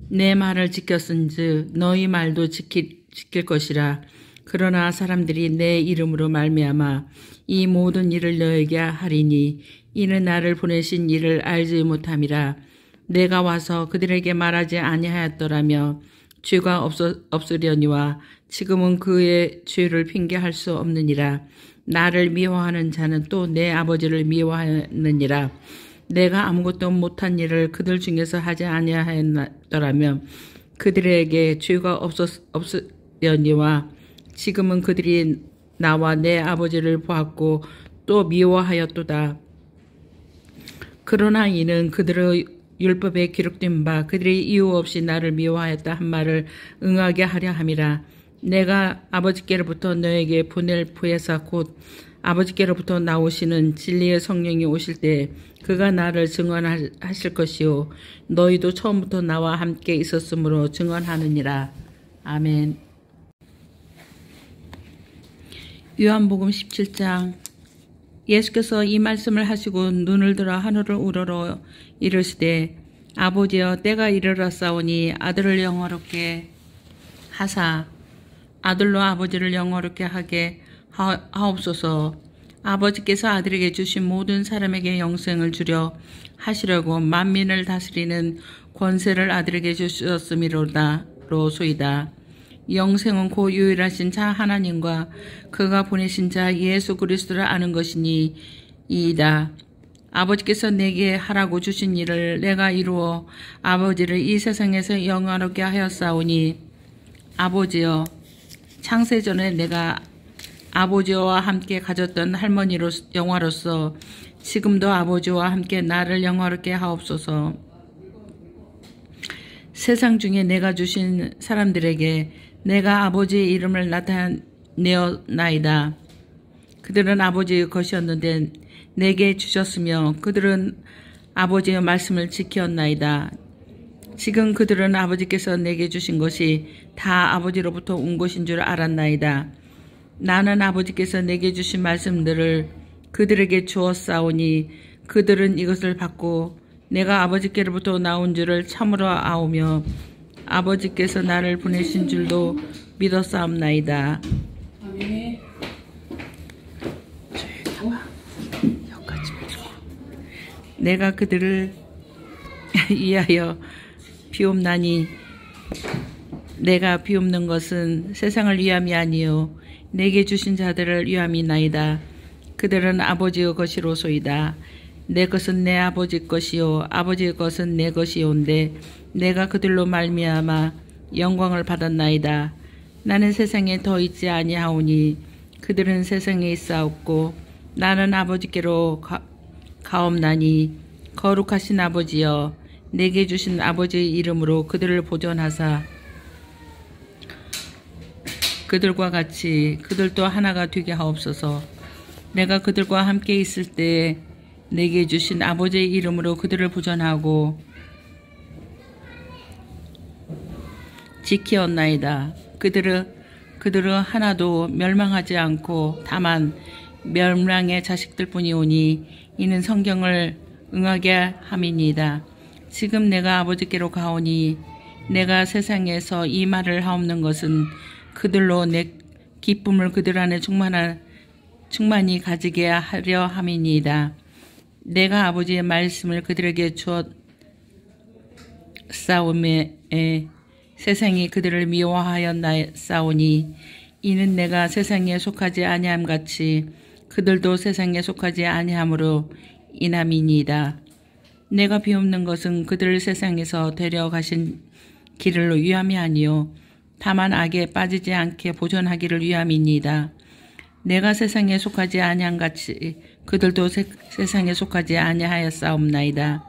내 말을 지켰은즉 너희 말도 지킬 것이라. 그러나 사람들이 내 이름으로 말미암아 이 모든 일을 너에게 하리니 이는 나를 보내신 이를 알지 못함이라. 내가 와서 그들에게 말하지 아니하였더라며 죄가 없으려니와 지금은 그의 죄를 핑계할 수 없느니라. 나를 미워하는 자는 또 내 아버지를 미워하느니라. 내가 아무것도 못한 일을 그들 중에서 하지 아니하였더라면 그들에게 죄가 없었려니와 지금은 그들이 나와 내 아버지를 보았고 또 미워하였도다. 그러나 이는 그들의 율법에 기록된 바 그들이 이유 없이 나를 미워하였다 한 말을 응하게 하려 함이라. 내가 아버지께로부터 너에게 보낼 보혜사 곧 아버지께로부터 나오시는 진리의 성령이 오실 때 그가 나를 증언하실 것이요 너희도 처음부터 나와 함께 있었으므로 증언하느니라. 아멘. 요한복음 17장. 예수께서 이 말씀을 하시고 눈을 들어 하늘을 우러러 이르시되 아버지여 때가 이르렀사오니 아들을 영화롭게 하사 아들로 아버지를 영화롭게 하게 하옵소서. 아버지께서 아들에게 주신 모든 사람에게 영생을 주려 하시려고 만민을 다스리는 권세를 아들에게 주셨음이로소이다. 영생은 곧 유일하신 자 하나님과 그가 보내신 자 예수 그리스도를 아는 것이니 이이다. 아버지께서 내게 하라고 주신 일을 내가 이루어 아버지를 이 세상에서 영화롭게 하였사오니 아버지여 창세전에 내가 아버지와 함께 가졌던 할머니로 영화로서 지금도 아버지와 함께 나를 영화롭게 하옵소서. 세상 중에 내가 주신 사람들에게 내가 아버지의 이름을 나타내었나이다. 그들은 아버지의 것이었는데 내게 주셨으며 그들은 아버지의 말씀을 지켰나이다. 지금 그들은 아버지께서 내게 주신 것이 다 아버지로부터 온 것인 줄 알았나이다. 나는 아버지께서 내게 주신 말씀들을 그들에게 주었사오니 그들은 이것을 받고 내가 아버지께로부터 나온 줄을 참으로 아오며 아버지께서 나를 보내신 줄도 믿었사옵나이다. 아멘. 내가 그들을 위하여 비옵나니 내가 비옵는 것은 세상을 위함이 아니요 내게 주신 자들을 위함이나이다. 그들은 아버지의 것이로소이다. 내 것은 내 아버지 것이요 아버지의 것은 내 것이온데 내가 그들로 말미암아 영광을 받았나이다. 나는 세상에 더 있지 아니하오니 그들은 세상에 있사옵고 나는 아버지께로 가옵나니 거룩하신 아버지여 내게 주신 아버지의 이름으로 그들을 보존하사 그들과 같이 그들도 하나가 되게 하옵소서. 내가 그들과 함께 있을 때 내게 주신 아버지의 이름으로 그들을 보존하고 지키었나이다. 그들은 하나도 멸망하지 않고 다만 멸망의 자식들뿐이오니 이는 성경을 응하게 함이니이다. 지금 내가 아버지께로 가오니 내가 세상에서 이 말을 하옵는 것은 그들로 내 기쁨을 그들 안에 충만히 가지게 하려 함이니이다. 내가 아버지의 말씀을 그들에게 주었사오매 세상이 그들을 미워하였나이사오니 이는 내가 세상에 속하지 아니함 같이 그들도 세상에 속하지 아니함으로 인함이니이다. 내가 비옵는 것은 그들을 세상에서 데려가신 길을 위함이 아니요 다만 악에 빠지지 않게 보존하기를 위함이니이다. 내가 세상에 속하지 아니함 같이 그들도 세상에 속하지 아니하였사옵나이다.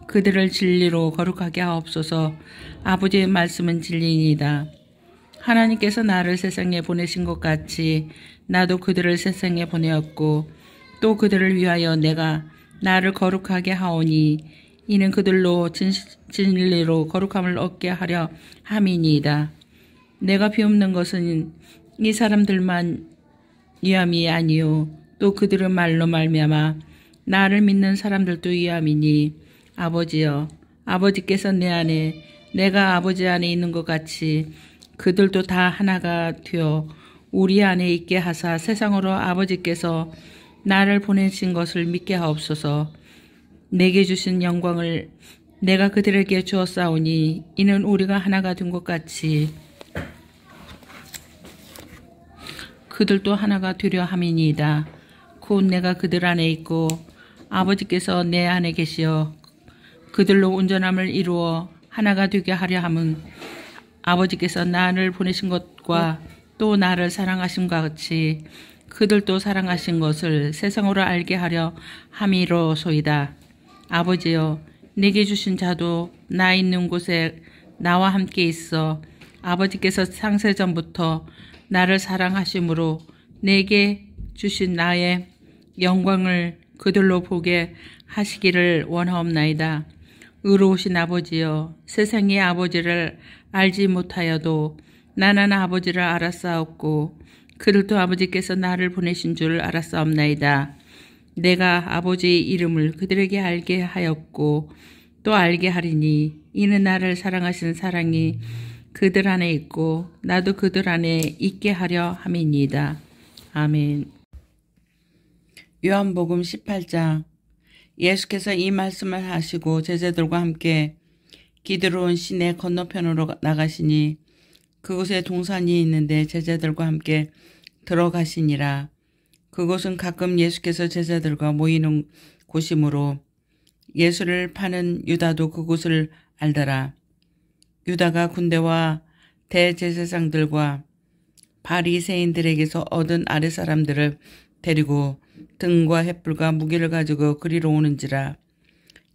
그들을 진리로 거룩하게 하옵소서. 아버지의 말씀은 진리이다. 하나님께서 나를 세상에 보내신 것 같이 나도 그들을 세상에 보내었고 또 그들을 위하여 내가 나를 거룩하게 하오니 이는 그들로 진리로 거룩함을 얻게 하려 함이니이다. 내가 비옵는 것은 이 사람들만 위함이 아니요 또 그들의 말로 말미암아 나를 믿는 사람들도 위함이니 아버지여 아버지께서 내 안에 내가 아버지 안에 있는 것 같이 그들도 다 하나가 되어 우리 안에 있게 하사 세상으로 아버지께서 나를 보내신 것을 믿게 하옵소서. 내게 주신 영광을 내가 그들에게 주었사오니 이는 우리가 하나가 된 것 같이 그들도 하나가 되려 함이니이다. 곧 내가 그들 안에 있고 아버지께서 내 안에 계시어 그들로 온전함을 이루어 하나가 되게 하려 함은 아버지께서 나를 보내신 것과 또 나를 사랑하심과 같이 그들도 사랑하신 것을 세상으로 알게 하려 함이로소이다. 아버지여, 내게 주신 자도 나 있는 곳에 나와 함께 있어 아버지께서 창세전부터 나를 사랑하심으로 내게 주신 나의 영광을 그들로 보게 하시기를 원하옵나이다. 의로우신 아버지여, 세상의 아버지를 알지 못하여도 나는 아버지를 알았사옵고 그들도 아버지께서 나를 보내신 줄 알았사옵나이다. 내가 아버지의 이름을 그들에게 알게 하였고 또 알게 하리니 이는 나를 사랑하신 사랑이 그들 안에 있고 나도 그들 안에 있게 하려 함이니이다. 아멘. 요한복음 18장. 예수께서 이 말씀을 하시고 제자들과 함께 기드론 시내 건너편으로 나가시니 그곳에 동산이 있는데 제자들과 함께 들어가시니라. 그곳은 가끔 예수께서 제자들과 모이는 곳이므로 예수를 파는 유다도 그곳을 알더라. 유다가 군대와 대제사장들과 바리새인들에게서 얻은 아랫사람들을 데리고 등과 횃불과 무기를 가지고 그리로 오는지라.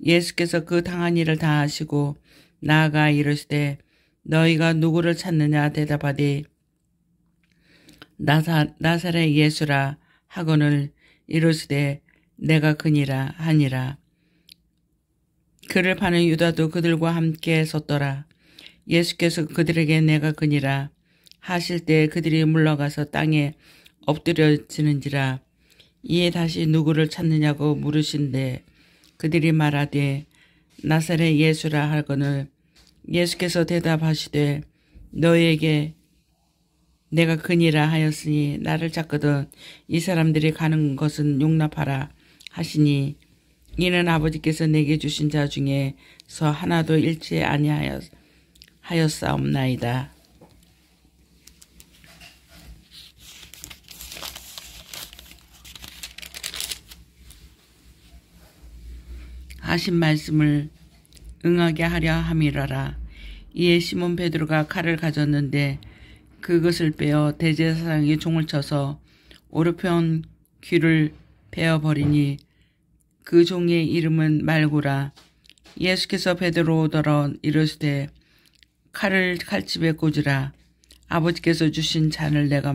예수께서 그 당한 일을 다 아시고 나아가 이르시되 너희가 누구를 찾느냐 대답하되 나사렛 예수라 하거늘 이르시되 내가 그니라 하니라. 그를 파는 유다도 그들과 함께 섰더라. 예수께서 그들에게 내가 그니라 하실 때 그들이 물러가서 땅에 엎드려지는지라. 이에 다시 누구를 찾느냐고 물으신데 그들이 말하되 나사렛 예수라 하거늘 예수께서 대답하시되 너희에게 내가 그니라 하였으니 나를 찾거든 이 사람들이 가는 것은 용납하라 하시니 이는 아버지께서 내게 주신 자 중에서 하나도 잃지 아니하였사옵나이다. 하신 말씀을 응하게 하려 함이라라. 이에 시몬 베드로가 칼을 가졌는데 그것을 빼어 대제사장이 종을 쳐서 오른편 귀를 베어버리니 그 종의 이름은 말고라. 예수께서 베드로더러 이르시되 칼을 칼집에 꽂으라. 아버지께서 주신 잔을 내가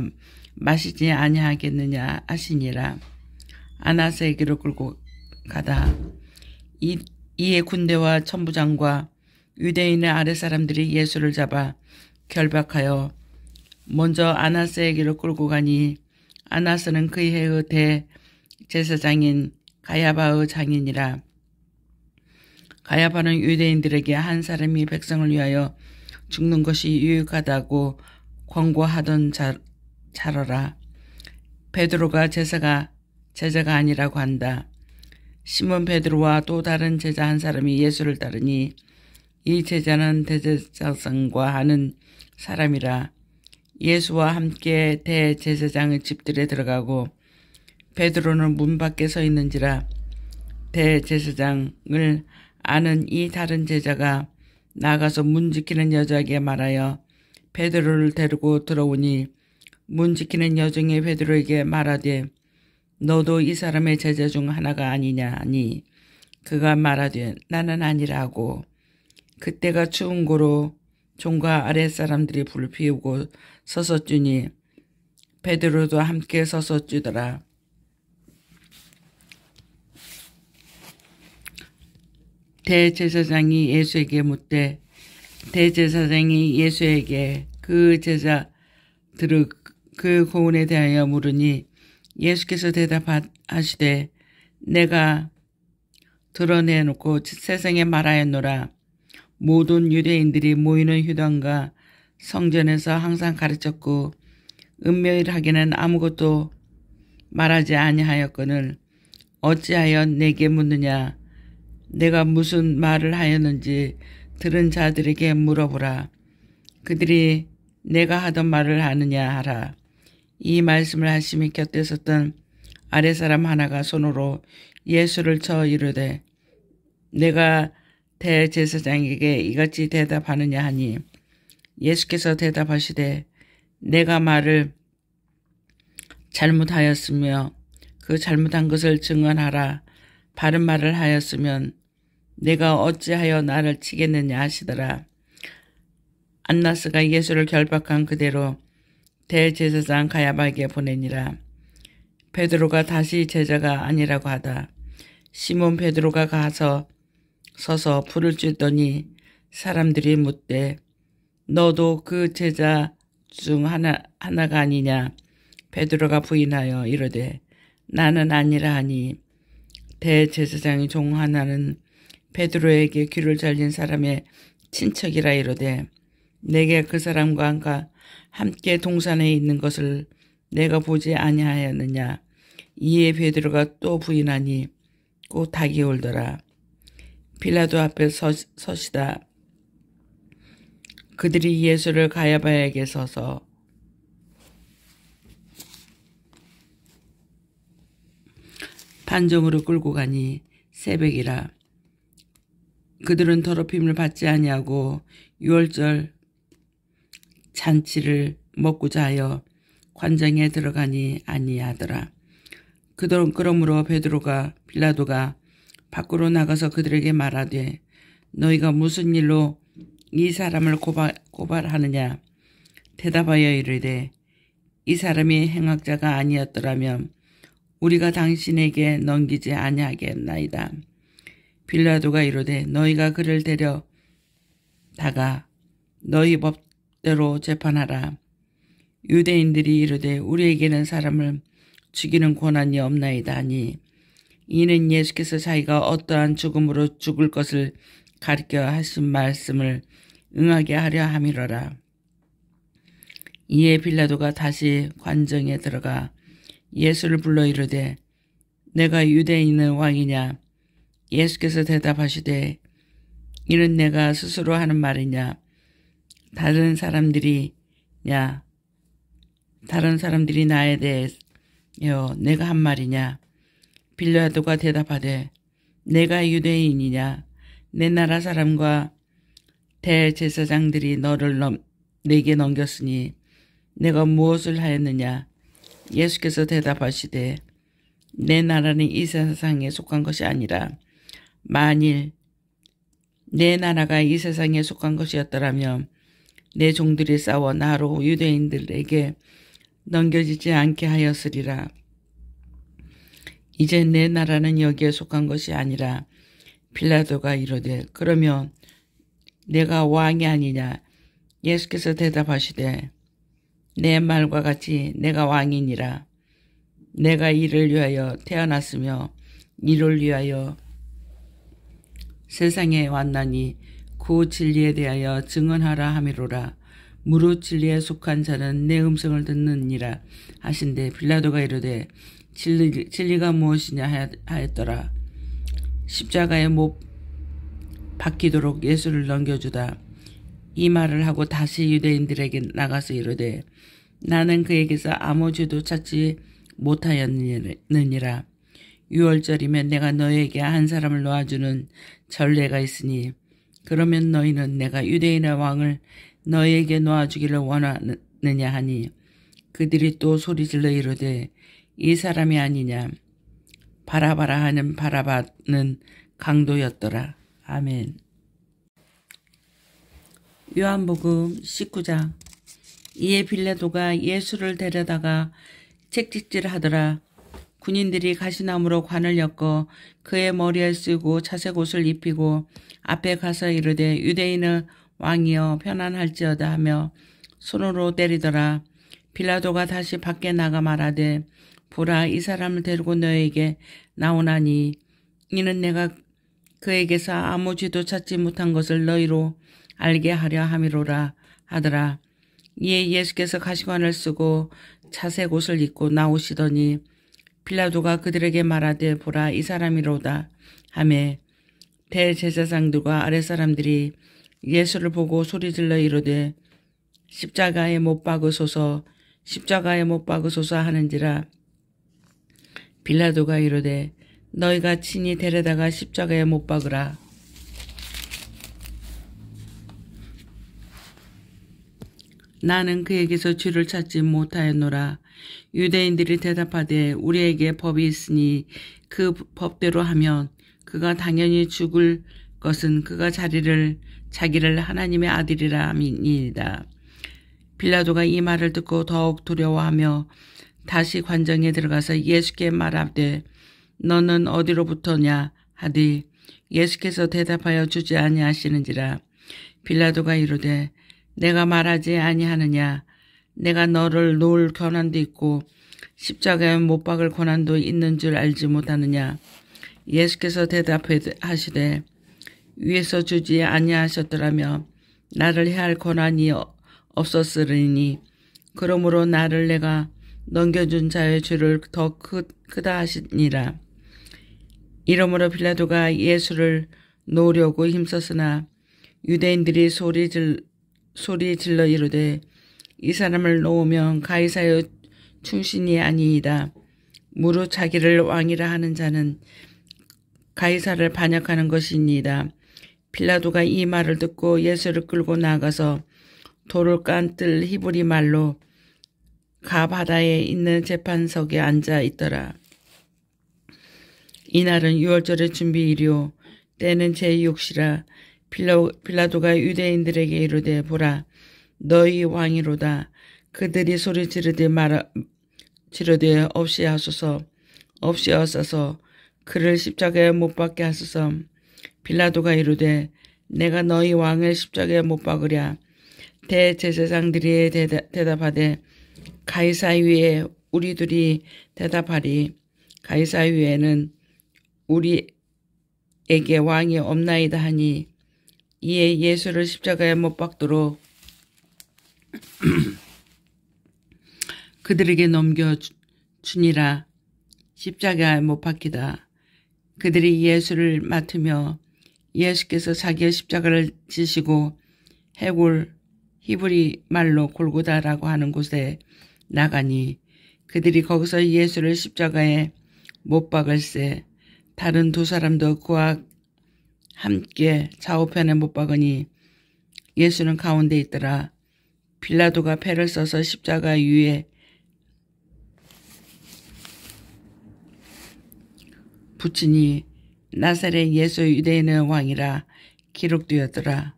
마시지 아니하겠느냐 하시니라. 아나스에게로 끌고 가다. 이에 군대와 천부장과 유대인의 아랫사람들이 예수를 잡아 결박하여 먼저 아나스에게로 끌고 가니 아나스는 그 해의 대제사장인 가야바의 장인이라. 가야바는 유대인들에게 한 사람이 백성을 위하여 죽는 것이 유익하다고 권고하던 자러라. 베드로가 제자가 아니라고 한다. 시몬 베드로와 또 다른 제자 한 사람이 예수를 따르니 이 제자는 대제사장과 하는 사람이라. 예수와 함께 대제사장의 집들에 들어가고 베드로는 문 밖에 서 있는지라. 대제사장을 아는 이 다른 제자가 나가서 문 지키는 여자에게 말하여 베드로를 데리고 들어오니 문 지키는 여종이 베드로에게 말하되 너도 이 사람의 제자 중 하나가 아니냐 하니 그가 말하되 나는 아니라 하고 그때가 추운 고로 종과 아랫사람들이 불을 피우고 서서 쭈니 베드로도 함께 서서 쭈더라. 대제사장이 예수에게 묻되 대제사장이 예수에게 그 제자들의 그 고운에 대하여 물으니 예수께서 대답하시되 내가 드러내놓고 세상에 말하였노라. 모든 유대인들이 모이는 휴단과 성전에서 항상 가르쳤고 은밀하게는 아무것도 말하지 아니하였거늘 어찌하여 내게 묻느냐. 내가 무슨 말을 하였는지 들은 자들에게 물어보라. 그들이 내가 하던 말을 아느냐 하라. 이 말씀을 하시며 곁에 섰던 아랫사람 하나가 손으로 예수를 쳐 이르되 내가 대제사장에게 이같이 대답하느냐 하니 예수께서 대답하시되 내가 말을 잘못하였으며 그 잘못한 것을 증언하라. 바른 말을 하였으면 내가 어찌하여 나를 치겠느냐 하시더라. 안나스가 예수를 결박한 그대로 대제사장 가야바에게 보내니라. 베드로가 다시 제자가 아니라고 하다. 시몬 베드로가 가서 서서 불을 쬐더니 사람들이 묻되 너도 그 제자 중 하나가 아니냐. 베드로가 부인하여 이르되 나는 아니라 하니 대제사장의 종 하나는 베드로에게 귀를 잘린 사람의 친척이라 이르되 내게 그 사람과 함께 동산에 있는 것을 내가 보지 아니하였느냐. 이에 베드로가 또 부인하니 곧 닭이 울더라. 빌라도 앞에 서시다. 그들이 예수를 가야바에게 서서 단정으로 끌고 가니 새벽이라. 그들은 더럽힘을 받지 아니하고 유월절 잔치를 먹고자 하여 관장에 들어가니 아니하더라. 그러므로 빌라도가 밖으로 나가서 그들에게 말하되 너희가 무슨 일로 이 사람을 고발하느냐. 대답하여 이르되 이 사람이 행악자가 아니었더라면 우리가 당신에게 넘기지 아니하겠나이다. 빌라도가 이르되 너희가 그를 데려다가 너희 법대로 재판하라. 유대인들이 이르되 우리에게는 사람을 죽이는 권한이 없나이다 하니 이는 예수께서 자기가 어떠한 죽음으로 죽을 것을 가르쳐 하신 말씀을 응하게 하려 함이로라. 이에 빌라도가 다시 관정에 들어가 예수를 불러 이르되 내가 유대인의 왕이냐. 예수께서 대답하시되 이는 내가 스스로 하는 말이냐. 다른 사람들이 나에 대하여 내가 한 말이냐. 빌라도가 대답하되 내가 유대인이냐. 내 나라 사람과 대제사장들이 너를 내게 넘겼으니 내가 무엇을 하였느냐. 예수께서 대답하시되 내 나라는 이 세상에 속한 것이 아니라 만일 내 나라가 이 세상에 속한 것이었더라면 내 종들이 싸워 나로 유대인들에게 넘겨지지 않게 하였으리라. 이제 내 나라는 여기에 속한 것이 아니라. 빌라도가 이르되 그러면 내가 왕이 아니냐. 예수께서 대답하시되 내 말과 같이 내가 왕이니라. 내가 이를 위하여 태어났으며 이를 위하여 세상에 왔나니 그 진리에 대하여 증언하라 함이로라. 무릇 진리에 속한 자는 내 음성을 듣느니라 하신대 빌라도가 이르되 진리가 무엇이냐 하였더라. 십자가에 못 박히도록 예수를 넘겨주다. 이 말을 하고 다시 유대인들에게 나가서 이르되 나는 그에게서 아무 죄도 찾지 못하였느니라. 유월절이면 내가 너에게 한 사람을 놓아주는 전례가 있으니 그러면 너희는 내가 유대인의 왕을 너에게 놓아주기를 원하느냐 하니 그들이 또 소리질러 이르되 이 사람이 아니냐. 바라바라 하는 바라바는 강도였더라. 아멘. 요한복음 19장. 이에 빌라도가 예수를 데려다가 채찍질하더라. 군인들이 가시나무로 관을 엮어 그의 머리에 쓰고 차색 옷을 입히고 앞에 가서 이르되 유대인의 왕이여 편안할지어다 하며 손으로 때리더라. 빌라도가 다시 밖에 나가 말하되 보라 이 사람을 데리고 너에게 나오나니 이는 내가 그에게서 아무 죄도 찾지 못한 것을 너희로 알게 하려 함이로라 하더라. 이에 예수께서 가시관을 쓰고 차색 옷을 입고 나오시더니 빌라도가 그들에게 말하되 보라 이 사람이로다 하매 대제사장들과 아랫사람들이 예수를 보고 소리질러 이르되 십자가에 못 박으소서 십자가에 못 박으소서 하는지라. 빌라도가 이르되 너희가 친히 데려다가 십자가에 못 박으라. 나는 그에게서 죄를 찾지 못하였노라. 유대인들이 대답하되 우리에게 법이 있으니 그 법대로 하면 그가 당연히 죽을 것은 그가 자기를 하나님의 아들이라 함이니이다. 빌라도가 이 말을 듣고 더욱 두려워하며 다시 관정에 들어가서 예수께 말하되 너는 어디로부터냐 하되 예수께서 대답하여 주지 아니하시는지라. 빌라도가 이르되 내가 말하지 아니하느냐. 내가 너를 놓을 권한도 있고 십자가에 못 박을 권한도 있는 줄 알지 못하느냐. 예수께서 대답하시되 위에서 주지 아니하셨더라며 나를 해할 권한이 없었으리니 그러므로 나를 내가 넘겨준 자의 죄를 더 크다 하시니라. 이러므로 빌라도가 예수를 놓으려고 힘썼으나 유대인들이 소리 질러 이르되 이 사람을 놓으면 가이사의 충신이 아니이다. 무릇 자기를 왕이라 하는 자는 가이사를 반역하는 것이니이다. 빌라도가 이 말을 듣고 예수를 끌고 나가서 돌을 깐 뜰 히브리 말로 가 바다에 있는 재판석에 앉아 있더라. 이날은 유월절의 준비일이요 때는 제6시라. 빌라도가 유대인들에게 이르되 보라 너희 왕이로다. 그들이 소리 지르되 없이 하소서 그를 십자가에 못 박게 하소서. 빌라도가 이르되 내가 너희 왕을 십자가에 못 박으랴. 대제사장들이 대답하되 가이사 위에 우리들이 대답하리. 가이사 위에는 우리에게 왕이 없나이다 하니 이에 예수를 십자가에 못 박도록 그들에게 넘겨주니라. 십자가에 못 박히다. 그들이 예수를 맡으며 예수께서 자기의 십자가를 지시고 해골 히브리 말로 골고다라고 하는 곳에 나가니 그들이 거기서 예수를 십자가에 못 박을세. 다른 두 사람도 그와 함께 좌우편에 못 박으니 예수는 가운데 있더라. 빌라도가 패를 써서 십자가 위에 붙이니 나사렛 예수 유대인의 왕이라 기록되었더라.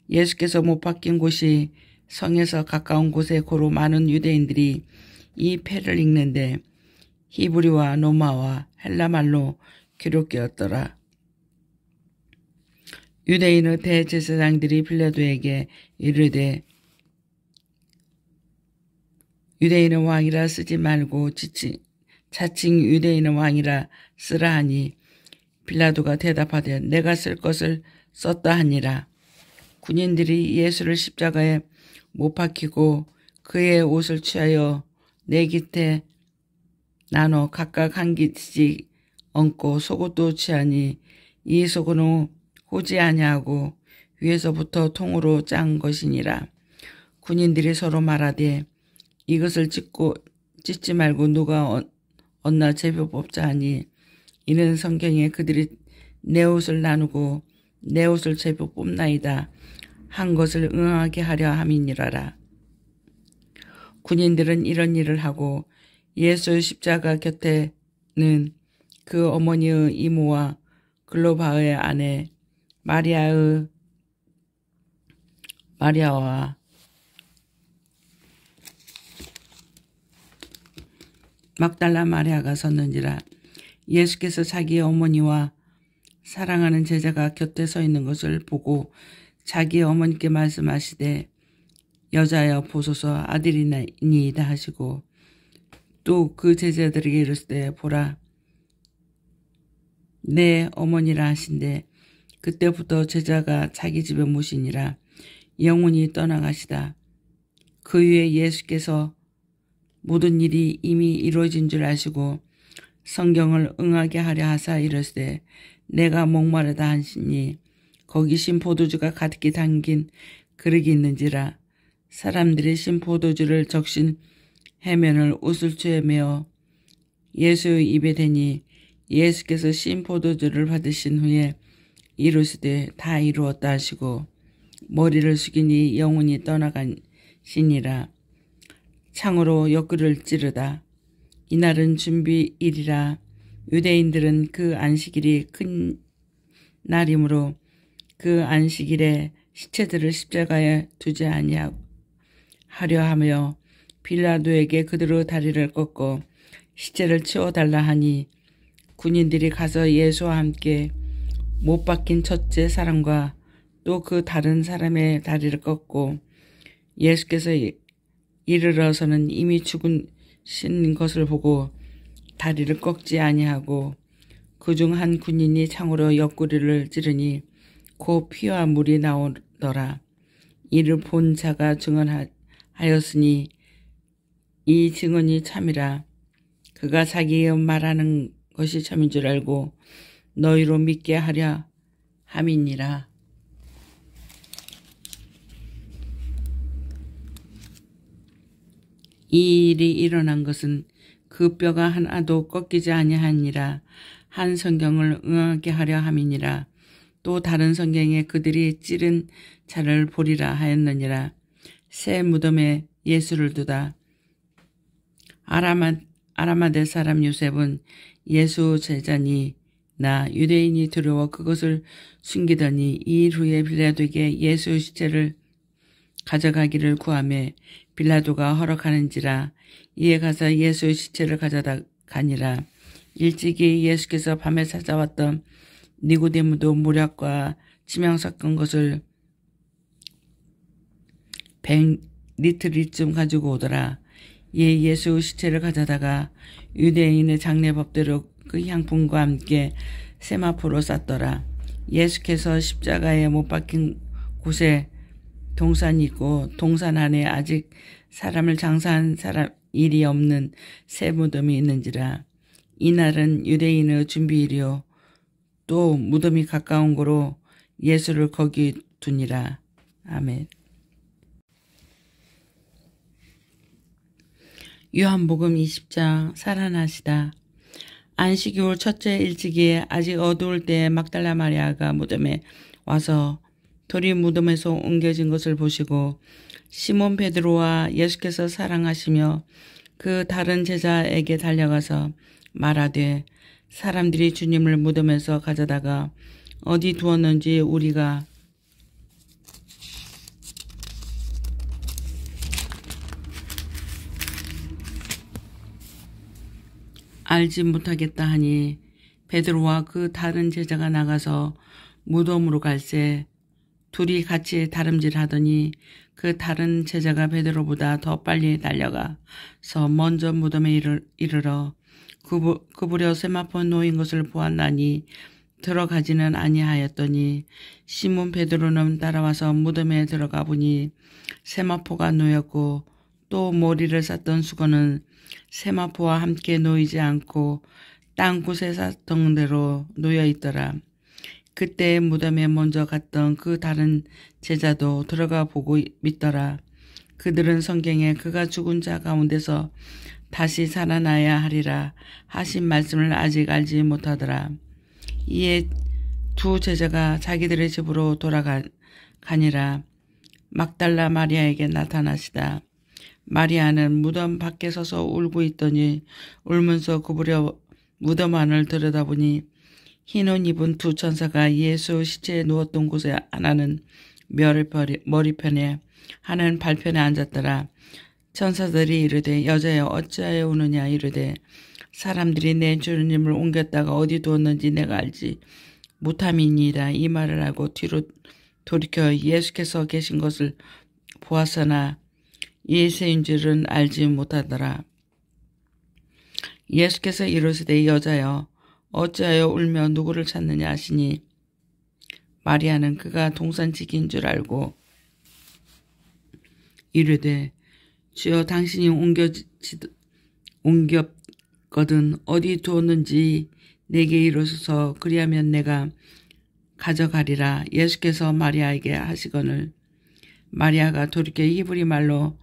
예수께서 못 박힌 곳이 성에서 가까운 곳에 고로 많은 유대인들이 이 패를 읽는데 히브리와 로마와 헬라말로 기록되었더라. 유대인의 대제사장들이 빌라도에게 이르되 유대인의 왕이라 쓰지 말고 자칭 유대인의 왕이라 쓰라 하니 빌라도가 대답하되 내가 쓸 것을 썼다 하니라. 군인들이 예수를 십자가에 못 박히고 그의 옷을 취하여 네 깃에 나눠 각각 한 깃씩 얹고 속옷도 취하니 이 속옷은 호지 아니하고 위에서부터 통으로 짠 것이니라. 군인들이 서로 말하되 이것을 찢지 말고 누가 얻나 제법 뽑자 하니 이는 성경에 그들이 내 옷을 나누고 내 옷을 제법 뽑나이다 한 것을 응하게 하려 함이니라라. 군인들은 이런 일을 하고 예수의 십자가 곁에는 그 어머니의 이모와 글로바의 아내 마리아와 막달라 마리아가 섰는지라. 예수께서 자기의 어머니와 사랑하는 제자가 곁에 서 있는 것을 보고 자기의 어머니께 말씀하시되 여자여 보소서 아들이니이다 하시고 또 그 제자들에게 이르시되 보라 내 어머니라 하신대 그때부터 제자가 자기 집에 모시니라. 영혼이 떠나가시다. 그 후에 예수께서 모든 일이 이미 이루어진 줄 아시고 성경을 응하게 하려 하사 이르시되 내가 목마르다 하시니 거기 신 포도주가 가득히 담긴 그릇이 있는지라. 사람들이 신 포도주를 적신 해면을 우슬초에 메어 예수의 입에 대니 예수께서 신 포도주를 받으신 후에 이르시되 다 이루었다 하시고 머리를 숙이니 영혼이 떠나간 시니라. 창으로 옆구리를 찌르다. 이날은 준비일이라 유대인들은 그 안식일이 큰 날이므로 그 안식일에 시체들을 십자가에 두지 아니하려 하며 빌라도에게 그대로 다리를 꺾고 시체를 치워달라 하니 군인들이 가서 예수와 함께 못 박힌 첫째 사람과 또 그 다른 사람의 다리를 꺾고 예수께서 이르러서는 이미 죽으신 것을 보고 다리를 꺾지 아니하고 그중 한 군인이 창으로 옆구리를 찌르니 곧 피와 물이 나오더라. 이를 본 자가 증언하였으니 이 증언이 참이라. 그가 자기의 말하는 것이 참인 줄 알고 너희로 믿게 하려 함이니라. 이 일이 일어난 것은 그 뼈가 하나도 꺾이지 아니하니라. 한 성경을 응하게 하려 함이니라. 또 다른 성경에 그들이 찌른 자를 보리라 하였느니라. 새 무덤에 예수를 두다. 아라마데 사람 요셉은 예수 제자니 나 유대인이 두려워 그것을 숨기더니 이 일 후에 빌라도에게 예수 시체를 가져가기를 구하며 빌라도가 허락하는지라. 이에 가서 예수의 시체를 가져다 가니라. 일찍이 예수께서 밤에 찾아왔던 니고데모도 모략과 치명 섞은 것을 100리터쯤 가지고 오더라. 이에 예수의 시체를 가져다가 유대인의 장례법대로 그 향품과 함께 세마포로 쌌더라. 예수께서 십자가에 못 박힌 곳에 동산이 있고 동산 안에 아직 사람을 장사한 일이 없는 새 무덤이 있는지라. 이날은 유대인의 준비일이요 또 무덤이 가까운 고로 예수를 거기 두니라. 아멘. 요한복음 20장. 살아나시다. 안식일 첫째 일찍이에 아직 어두울 때 막달라 마리아가 무덤에 와서 돌이 무덤에서 옮겨진 것을 보시고 시몬 베드로와 예수께서 사랑하시며 그 다른 제자에게 달려가서 말하되 사람들이 주님을 무덤에서 가져다가 어디 두었는지 우리가 알지 못하겠다 하니 베드로와 그 다른 제자가 나가서 무덤으로 갈새 둘이 같이 다름질하더니 그 다른 제자가 베드로보다 더 빨리 달려가서 먼저 무덤에 이르러 구부려 세마포 놓인 것을 보았나니 들어가지는 아니하였더니 시몬 베드로는 따라와서 무덤에 들어가 보니 세마포가 놓였고 또 머리를 쌌던 수건은 세마포와 함께 놓이지 않고 땅곳에 쌌던 대로 놓여 있더라. 그때 무덤에 먼저 갔던 그 다른 제자도 들어가 보고 믿더라. 그들은 성경에 그가 죽은 자 가운데서 다시 살아나야 하리라 하신 말씀을 아직 알지 못하더라. 이에 두 제자가 자기들의 집으로 돌아가니라. 막달라 마리아에게 나타나시다. 마리아는 무덤 밖에 서서 울고 있더니 울면서 구부려 무덤 안을 들여다보니 흰 옷 입은 두 천사가 예수 시체에 누웠던 곳에 하나는 머리편에 하나는 발편에 앉았더라. 천사들이 이르되 여자여 어찌하여 우느냐 이르되 사람들이 내 주님을 옮겼다가 어디 두었는지 내가 알지 못함이니이다. 이 말을 하고 뒤로 돌이켜 예수께서 계신 것을 보았으나 예수인 줄은 알지 못하더라. 예수께서 이르시되 여자여 어찌하여 울며 누구를 찾느냐 하시니 마리아는 그가 동산직인 줄 알고 이르되 주여 당신이 옮겼거든 어디 두었는지 내게 이르소서 그리하면 내가 가져가리라. 예수께서 마리아에게 하시거늘 마리아가 돌이켜 히브리 말로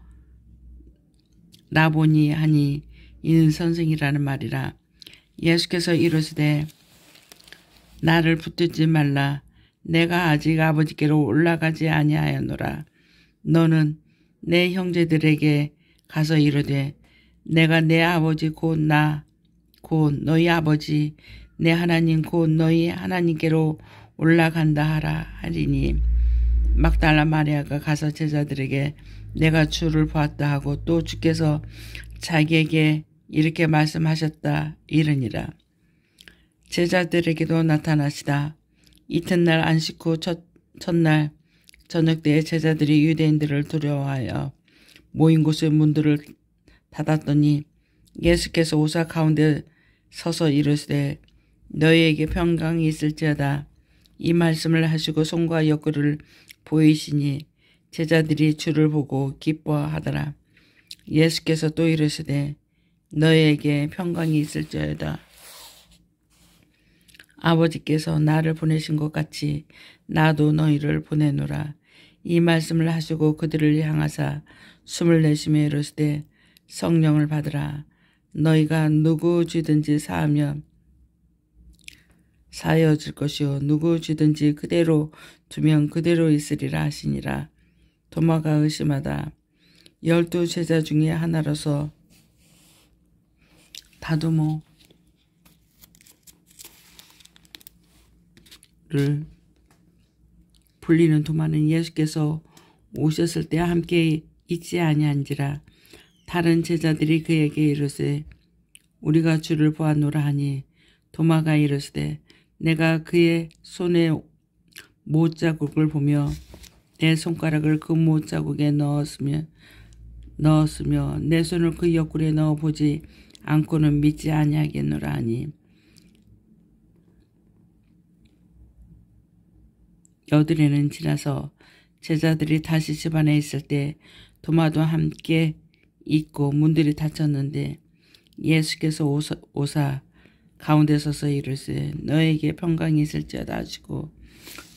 라보니 하니 이는 선생이라는 말이라. 예수께서 이르시되 나를 붙들지 말라. 내가 아직 아버지께로 올라가지 아니하였노라. 너는 내 형제들에게 가서 이르되 내가 내 아버지 곧 너희 아버지 내 하나님 곧 너희 하나님께로 올라간다 하리니 막달라 마리아가 가서 제자들에게 내가 주를 보았다 하고 또 주께서 자기에게 이렇게 말씀하셨다 이르니라. 제자들에게도 나타나시다. 이튿날 안식 후 첫날 저녁 때에 제자들이 유대인들을 두려워하여 모인 곳의 문들을 닫았더니 예수께서 오사 가운데 서서 이르시되 너희에게 평강이 있을지어다. 이 말씀을 하시고 손과 옆구리를 보이시니 제자들이 주를 보고 기뻐하더라. 예수께서 또 이르시되 너희에게 평강이 있을지어다. 아버지께서 나를 보내신 것 같이 나도 너희를 보내노라. 이 말씀을 하시고 그들을 향하사 숨을 내쉬며 이르시되 성령을 받으라. 너희가 누구 쥐든지 사하여질 것이요 누구 쥐든지 그대로 두면 그대로 있으리라 하시니라. 도마가 의심하다 12 제자 중에 하나로서 다두모를 불리는 도마는 예수께서 오셨을 때 함께 있지 아니한지라. 다른 제자들이 그에게 이르되 우리가 주를 보았노라 하니 도마가 이르시되 내가 그의 손에 못자국을 보며 내 손가락을 그 못자국에 넣었으며 내 손을 그 옆구리에 넣어보지 않고는 믿지 아니하겠노라 하니 여드레는 지나서 제자들이 다시 집안에 있을 때 도마도 함께 있고 문들이 닫혔는데 예수께서 오사 가운데 서서 이르시되 너에게 평강이 있을지어다 하시고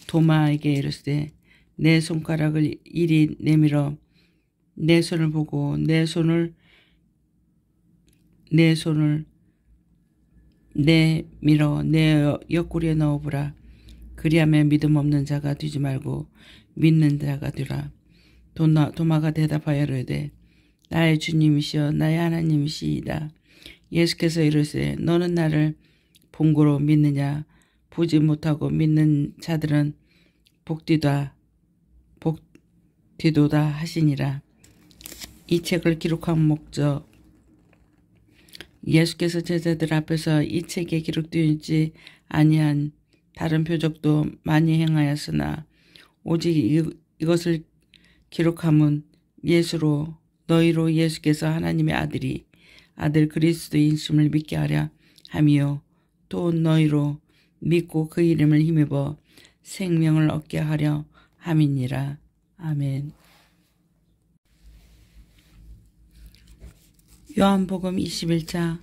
도마에게 이르시되 내 손가락을 이리 내밀어 내 손을 보고 내 손을 내밀어 내 옆구리에 넣어보라. 그리하면 믿음 없는 자가 되지 말고 믿는 자가 되라. 도마가 대답하여 이르되 나의 주님이시여 나의 하나님이시이다. 예수께서 이르시되 너는 나를 본고로 믿느냐. 보지 못하고 믿는 자들은 복되도다 하시니라. 이 책을 기록한 목적. 예수께서 제자들 앞에서 이 책에 기록되어 있지 아니한 다른 표적도 많이 행하였으나 오직 이것을 기록함은 너희로 예수께서 하나님의 아들 그리스도인심을 믿게 하려 함이요 또 너희로 믿고 그 이름을 힘입어 생명을 얻게 하려 함이니라. 아멘. 요한복음 21장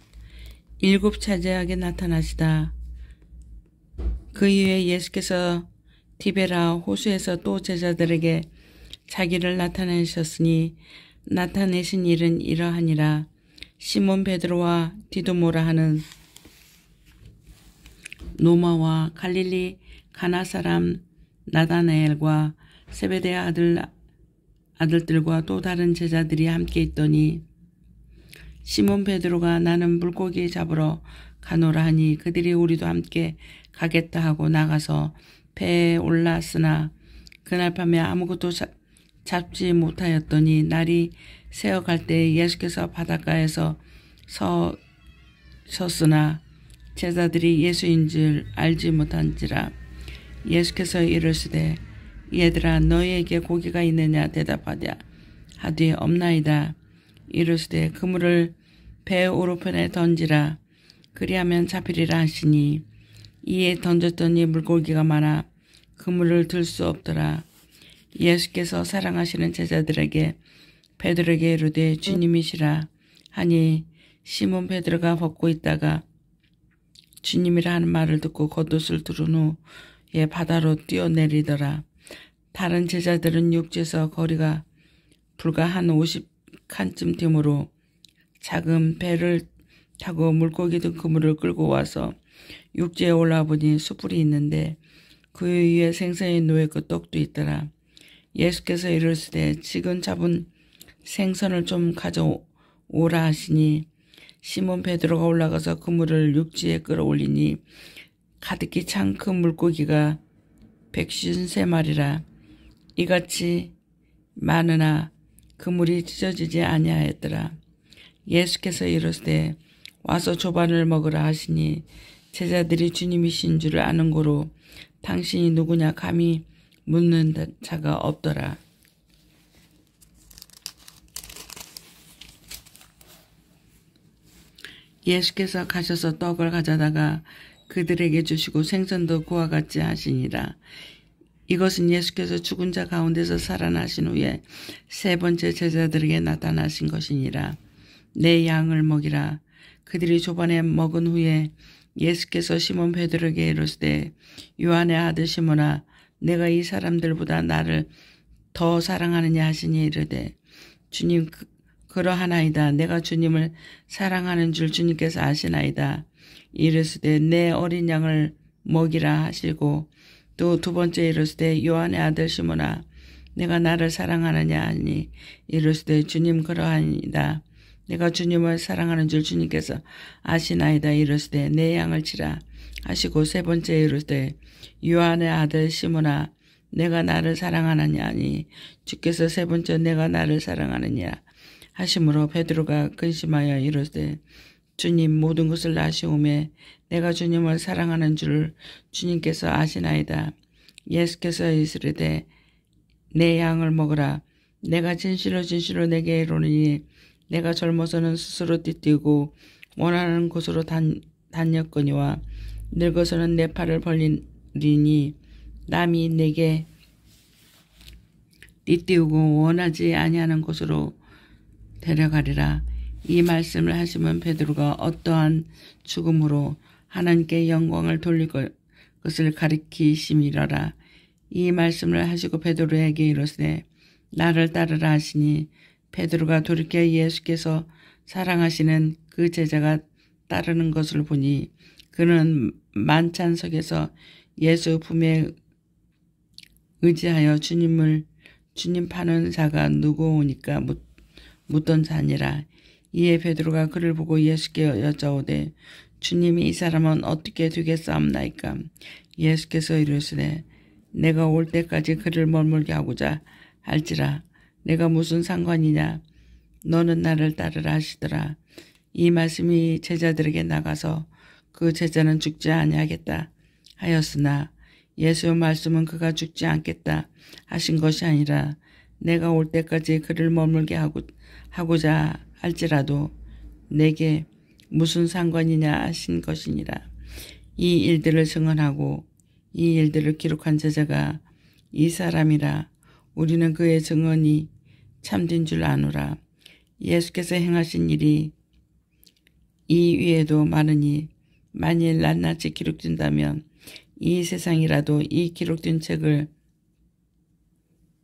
7차례하게 나타나시다. 그 이후에 예수께서 디베라 호수에서 또 제자들에게 자기를 나타내셨으니 나타내신 일은 이러하니라. 시몬 베드로와 디두모라 하는 노마와 갈릴리 가나 사람 나다나엘과 세베대 아들들과 또 다른 제자들이 함께 있더니 시몬 베드로가 나는 물고기 잡으러 가노라 하니 그들이 우리도 함께 가겠다 하고 나가서 배에 올랐으나 그날 밤에 아무것도 잡지 못하였더니 날이 새어갈 때 예수께서 바닷가에서 섰으나 제자들이 예수인 줄 알지 못한지라. 예수께서 이르시되 얘들아 너희에게 고기가 있느냐 대답하되 없나이다. 이르시되 그물을 배 오른편에 던지라. 그리하면 잡히리라 하시니 이에 던졌더니 물고기가 많아 그물을 들 수 없더라. 예수께서 사랑하시는 제자들에게 베드로에게 이르되 주님이시라 하니 시몬 베드로가 벗고 있다가 주님이라 하는 말을 듣고 겉옷을 두른 후에 바다로 뛰어내리더라. 다른 제자들은 육지에서 거리가 불과 한 50칸쯤 되므로 작은 배를 타고 물고기 든 그물을 끌고 와서 육지에 올라보니 숯불이 있는데 그 위에 생선이 놓여있고 떡도 있더라. 예수께서 이르시되 지금 잡은 생선을 좀 가져오라 하시니 시몬 베드로가 올라가서 그물을 육지에 끌어올리니 가득히 찬 그 물고기가 153마리라. 이같이 많으나 그물이 찢어지지 아니하였더라. 예수께서 이르시되 와서 조반을 먹으라 하시니 제자들이 주님이신 줄 아는 고로 당신이 누구냐 감히 묻는 자가 없더라. 예수께서 가셔서 떡을 가져다가 그들에게 주시고 생선도 그와 같이 하시니라. 이것은 예수께서 죽은 자 가운데서 살아나신 후에 세 번째 제자들에게 나타나신 것이니라. 내 양을 먹이라. 그들이 조반에 먹은 후에 예수께서 시몬 베드로에게 이르시되 요한의 아들 시몬아 내가 이 사람들보다 나를 더 사랑하느냐 하시니 이르되 주님 그러하나이다. 내가 주님을 사랑하는 줄 주님께서 아시나이다. 이르시되 내 어린 양을 먹이라 하시고 또 두 번째 이르시되 요한의 아들 시몬아 내가 나를 사랑하느냐 하니 이르시되 주님 그러하니이다. 내가 주님을 사랑하는 줄 주님께서 아시나이다. 이르시되 내 양을 치라 하시고 세 번째 이르시되 요한의 아들 시몬아 내가 나를 사랑하느냐 하니 주께서 세 번째 내가 나를 사랑하느냐 하심으로 베드로가 근심하여 이르시되 주님 모든 것을 아시오매 내가 주님을 사랑하는 줄 주님께서 아시나이다. 예수께서 이르시되 내 양을 먹으라. 내가 진실로 내게 이르노니 내가 젊어서는 스스로 띠뛰고 원하는 곳으로 다녔거니와 늙어서는 내 팔을 벌리니 남이 내게 띠띠우고 원하지 아니하는 곳으로 데려가리라. 이 말씀을 하시면 베드로가 어떠한 죽음으로 하나님께 영광을 돌릴 것을 가리키심이러라. 이 말씀을 하시고 베드로에게 이르시되 나를 따르라 하시니 베드로가 돌이켜 예수께서 사랑하시는 그 제자가 따르는 것을 보니 그는 만찬석에서 예수 품에 의지하여 주님 파는 자가 누구오니까 묻던 자니라. 이에 베드로가 그를 보고 예수께 여짜오되 주님이 이 사람은 어떻게 되겠사옵나이까. 예수께서 이르시되 내가 올 때까지 그를 머물게 하고자 할지라. 내가 무슨 상관이냐. 너는 나를 따르라 하시더라. 이 말씀이 제자들에게 나가서 그 제자는 죽지 아니하겠다 하였으나 예수의 말씀은 그가 죽지 않겠다 하신 것이 아니라 내가 올 때까지 그를 머물게 하고자 할지라도 내게 무슨 상관이냐 하신 것이니라. 이 일들을 증언하고 이 일들을 기록한 제자가 이 사람이라. 우리는 그의 증언이 참된 줄 아노라. 예수께서 행하신 일이 이 위에도 많으니 만일 낱낱이 기록된다면 이 세상이라도 이 기록된 책을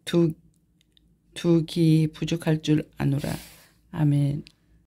두 기 부족할 줄 아노라. 아멘.